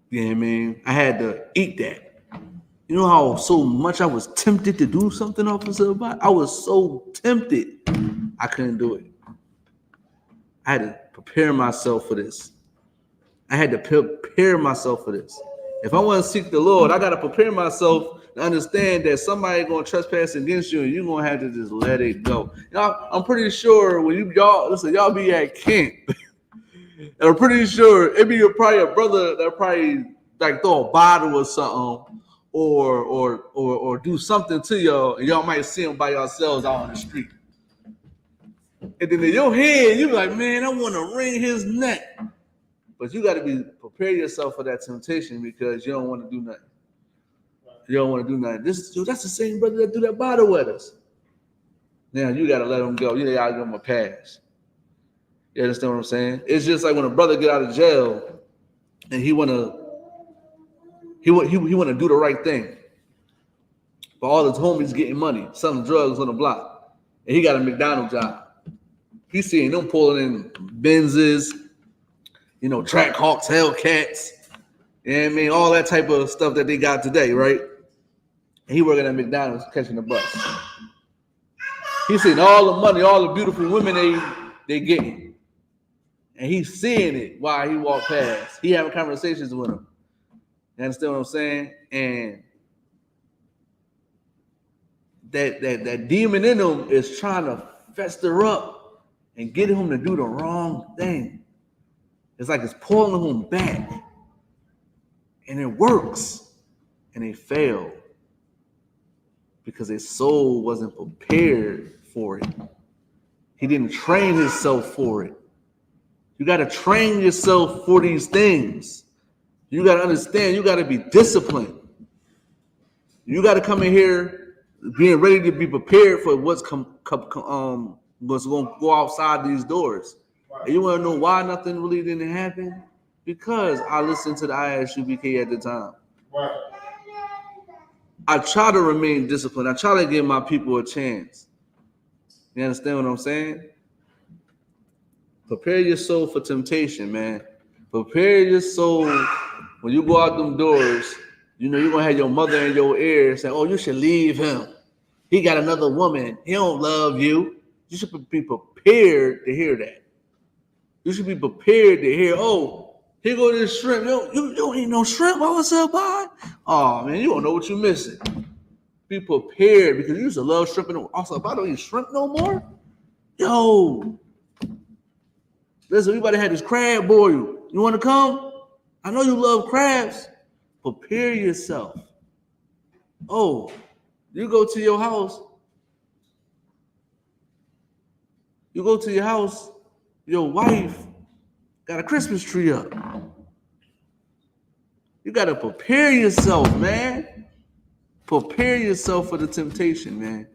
You know what I mean? I had to eat that. You know how so much I was tempted to do something, officer, about? I was so tempted. I couldn't do it. I had to prepare myself for this. If I want to seek the Lord, I got to prepare myself to understand that somebody going to trespass against you, and you're going to have to just let it go. I'm pretty sure when y'all be at camp, and I'm pretty sure it be probably a brother that probably like throw a bottle or something, or do something to y'all, and y'all might see them by yourselves out on the street. And then in your head, you be like, man, I want to wring his neck. But you got to prepare yourself for that temptation, because you don't want to do nothing. You don't want to do nothing. That's the same brother that do that bottle with us. Now you got to let him go. You got to give him a pass. You understand what I'm saying? It's just like when a brother get out of jail and he want to do the right thing. But all his homies getting money, selling drugs on the block, and he got a McDonald's job. He's seeing them pulling in Benzes, Track Hawks, Hellcats, you know what I mean? All that type of stuff that they got today, right? And he working at McDonald's catching the bus. He's seeing all the money, all the beautiful women they getting. And he's seeing it while he walked past. He having conversations with them. You understand what I'm saying? And that demon in him is trying to fester up and get him to do the wrong thing. It's like it's pulling him back. And it works. And they fail. Because his soul wasn't prepared for it. He didn't train himself for it. You got to train yourself for these things. You got to understand, you got to be disciplined. You got to come in here being ready to be prepared for what's going to go outside these doors. Right. And you want to know why nothing really didn't happen? Because I listened to the I.S.U.P.K at the time. Right. I try to remain disciplined. I try to give my people a chance. You understand what I'm saying? Prepare your soul for temptation, man. Prepare your soul when you go out them doors. You're going to have your mother in your ear saying, oh, you should leave him. He got another woman. He don't love you. You should be prepared to hear that. You should be prepared to hear, oh, Here go this shrimp. You don't eat no shrimp. What's up, boy? Oh man, you don't know what you're missing. Be prepared because you used to love shrimp. And also, if I don't eat shrimp no more, yo, listen, we about to have this crab boil. You want to come? I know you love crabs. Prepare yourself. Oh, you go to your house. You go to your house. Your wife got a Christmas tree up. You got to prepare yourself, man. Prepare yourself for the temptation, man.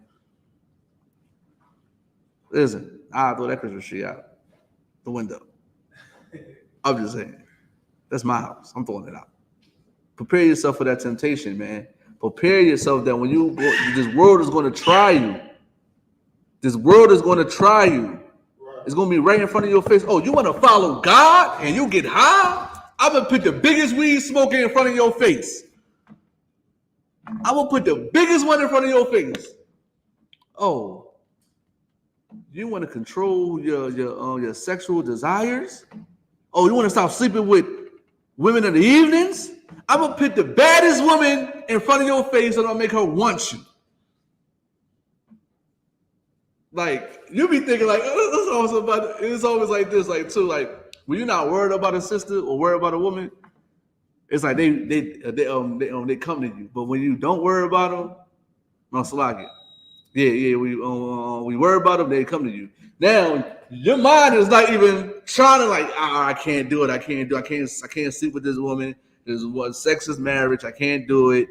Listen, I'll throw that Christmas tree out the window. I'm just saying. That's my house. I'm throwing it out. Prepare yourself for that temptation, man. Prepare yourself that when you go, this world is going to try you. This world is going to try you. It's going to be right in front of your face. Oh, you want to follow God and you get high? I'm going to put the biggest weed smoker in front of your face. I'm going to put the biggest one in front of your face. Oh, you want to control your sexual desires? Oh, you want to stop sleeping with women in the evenings? I'm going to put the baddest woman in front of your face and I'll make her want you. Like, you be thinking like, it's always like this, like too, like when you're not worried about a sister or worried about a woman, it's like they come to you. But when you don't worry about them, no, Salaki. Yeah, we worry about them, they come to you. Now your mind is not even trying to like, I can't do it, I can't sleep with this woman. This is what sex is marriage. I can't do it.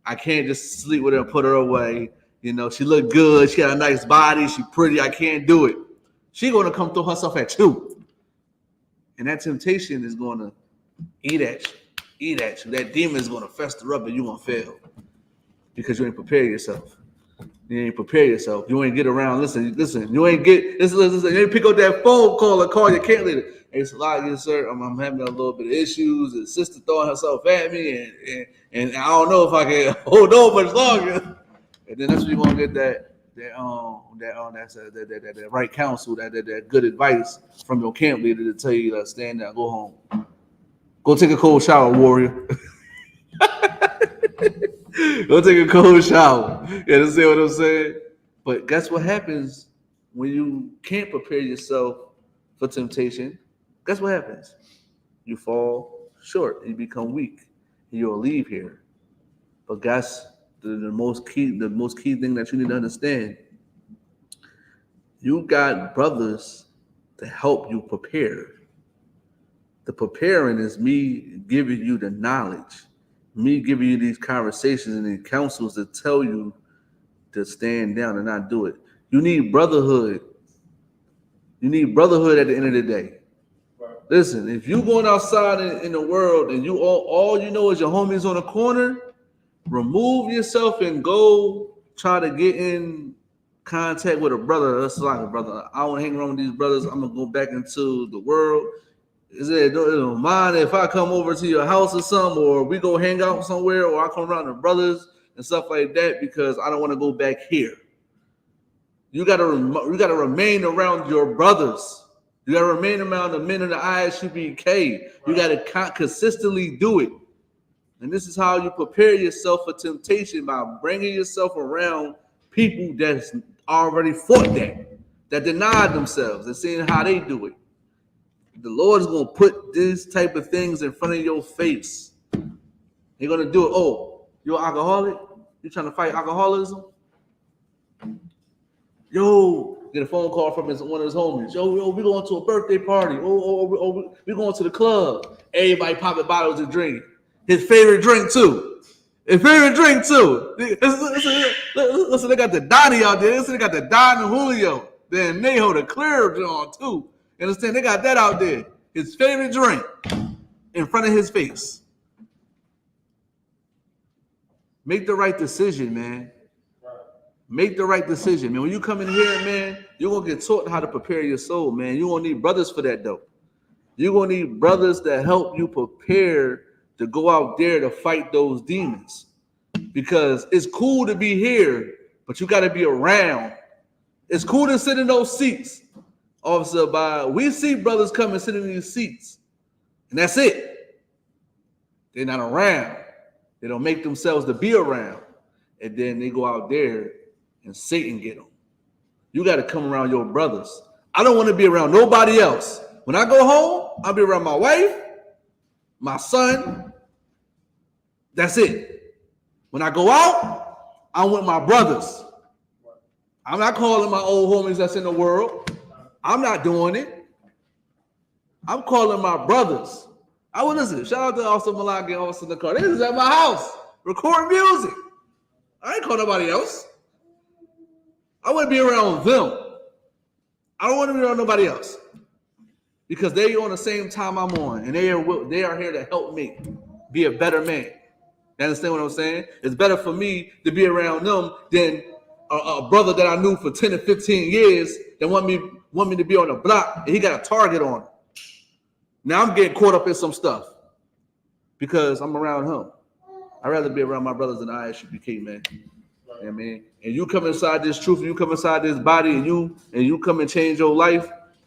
I can't just sleep with her and put her away. You know, she look good. She got a nice body. She pretty. I can't do it. She gonna come throw herself at you, and that temptation is gonna eat at you. That demon is gonna fester up, and you gonna fail because you ain't prepare yourself. You ain't prepare yourself. You ain't get around. Listen. You ain't get. Listen. You ain't pick up that phone call or call your camp leader. Hey, it's a lot, yes, sir. I'm having a little bit of issues. The sister throwing herself at me, and I don't know if I can hold on much longer. And then that's when you're gonna get that right counsel, that good advice from your camp leader to tell you to stand down, go home, go take a cold shower, warrior. Go take a cold shower. You understand what I'm saying? But guess what happens when you can't prepare yourself for temptation? Guess what happens? You fall short. You become weak. You'll leave here. But guess the most key thing that you need to understand. You got brothers to help you prepare. The preparing is me giving you the knowledge, me giving you these conversations and these counsels to tell you to stand down and not do it. You need brotherhood. You need brotherhood at the end of the day. Listen, if you going outside in the world and you all you know is your homies on the corner, remove yourself and go try to get in contact with a brother. That's like a brother. I don't hang around with these brothers. I'm gonna go back into the world. Is it don't mind if I come over to your house or something, or we go hang out somewhere, or I come around the brothers and stuff like that because I don't want to go back here. You gotta remain around your brothers. You gotta remain around the men of the I.S.U.P.K. You gotta consistently do it. And this is how you prepare yourself for temptation, by bringing yourself around people that's already fought that denied themselves and seeing how they do it. The Lord is going to put these type of things in front of your face. You're going to do it. Oh, you're an alcoholic? You trying to fight alcoholism? Yo, get a phone call from one of his homies. Yo, we going to a birthday party. We going to the club. Everybody popping bottles of drink. His favorite drink too. Listen, they got the Donnie out there. Listen, they got the Don and Julio. Then Neho, the clear John too. You understand? They got that out there. His favorite drink in front of his face. Make the right decision, man. Make the right decision, man. When you come in here, man, you're going to get taught how to prepare your soul, man. You're going to need brothers for that, though. You're going to need brothers that help you prepare to go out there to fight those demons. Because it's cool to be here, but you got to be around. It's cool to sit in those seats. Officer, we see brothers come and sit in these seats. And that's it. They're not around. They don't make themselves to be around. And then they go out there and Satan get them. You got to come around your brothers. I don't want to be around nobody else. When I go home, I'll be around my wife, my son. That's it. When I go out, I'm with my brothers. I'm not calling my old homies that's in the world. I'm not doing it. I'm calling my brothers. I would listen. Shout out to Austin Malak and Austin the car. This is at my house. Record music. I ain't call nobody else. I want to be around them. I don't want to be around nobody else. Because they on the same time I'm on. And they are here to help me be a better man. You understand what I'm saying? It's better for me to be around them than a brother that I knew for 10 or 15 years that want me to be on the block and he got a target on him. Now I'm getting caught up in some stuff because I'm around him. I'd rather be around my brothers than I.S.U.P.K, man. You know what I mean? And you come inside this truth, and you come inside this body, and you come and change your life,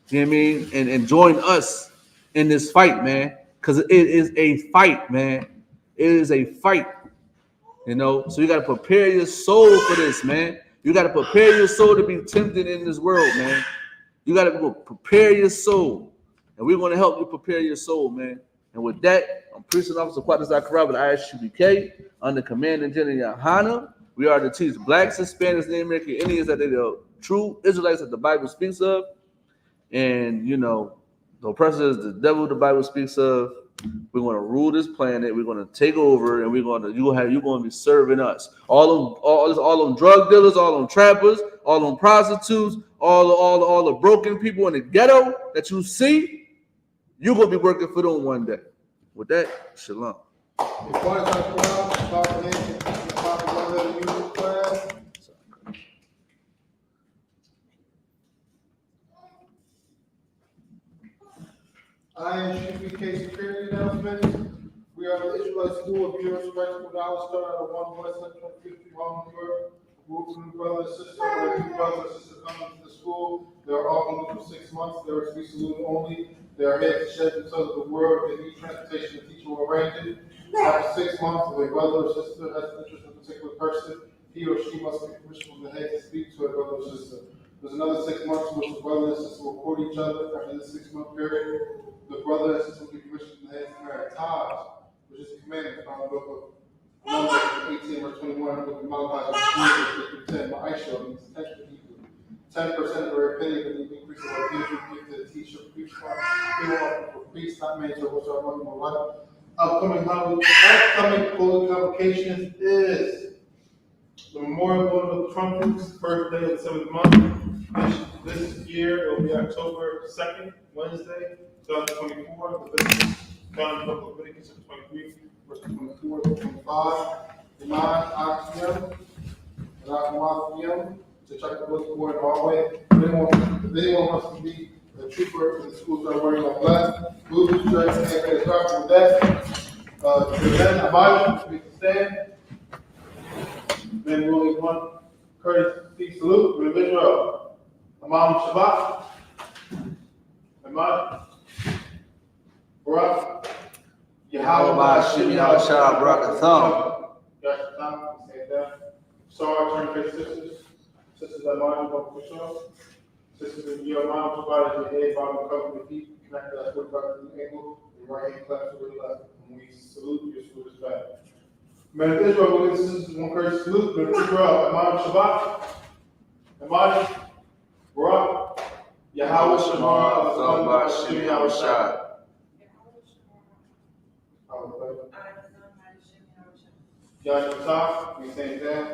you know what I mean? And join us in this fight, man. Because it is a fight, man. It is a fight. You know, so you got to prepare your soul for this, man. You got to prepare your soul to be tempted in this world, man. You got to prepare your soul. And we're going to help you prepare your soul, man. And with that, I'm Priest and Officer Quadras Zachariah with I.S.U.P.K under Command and GEN.YAHANNA. We are to teach blacks, Hispanics, Native American Indians that they're the true Israelites that the Bible speaks of. And, you know, the oppressor is the devil the Bible speaks of. We're going to rule this planet. We're going to take over, and you're going to be serving us. All them drug dealers, all them trappers, all them prostitutes, all the broken people in the ghetto that you see. You're going to be working for them one day. With that, shalom. Before I talk about the youth class, I.S.U.P.K security announcements. We are the Israelite School of Bureau Spectacle Knowledge started at 1 West 150 New York. Group of new brothers and sisters, where new brothers and sisters come into the school. They are all only for 6 months. They are to be saluted only. They are here to share themselves with the world. They need transportation. The teacher will arrange it. After 6 months, if a brother or sister has an interest in a particular person, he or she must get permission from the head to speak to a brother or sister. There's another 6 months in which the brother and sister will court each other. After this 6 month period, the brother and sister will get permission from the head to marry. TITHES, which is a commandment found in the book of Numbers 18 verse 21, book of Malachi 10. My I.S.U.P. means 10% of their opinion of the increase of our gift to the teacher, preach for priest, not made to which our money will life. Upcoming holy convocations is the Memorial Blowing of the Trumpets, first day of the 7th month. This year it will be October 2nd, Wednesday, 2024. The business found in the book of Leviticus 23, verse 24 to 25. Iman Akim and Akim to check the book in the hallway. If anyone wants to be a trooper in the schools that are wearing all black, blue shirts, and a scarf with that. Then Abijah, we can stand. Then we'll leave one courtesy salute with Israel. Imam Shabbat. Imam. Barak. Yahweh Hashem Yahushua Barakatham. Yahweh, we say that. Sorry, turn face sisters. Sisters that mind about for sure. Sisters in your mind, provided your head, bottom, cover your feet, connect that foot back to the ankle, your right hand claps to the left. When we salute, your salute is back. Man of Israel, we'll get sisters one courtesy salute. Man of Israel, Imam Shabbat. Imam Barak. Yahweh Shema, Hashem Yahushua. Yahweh Shema, we say that.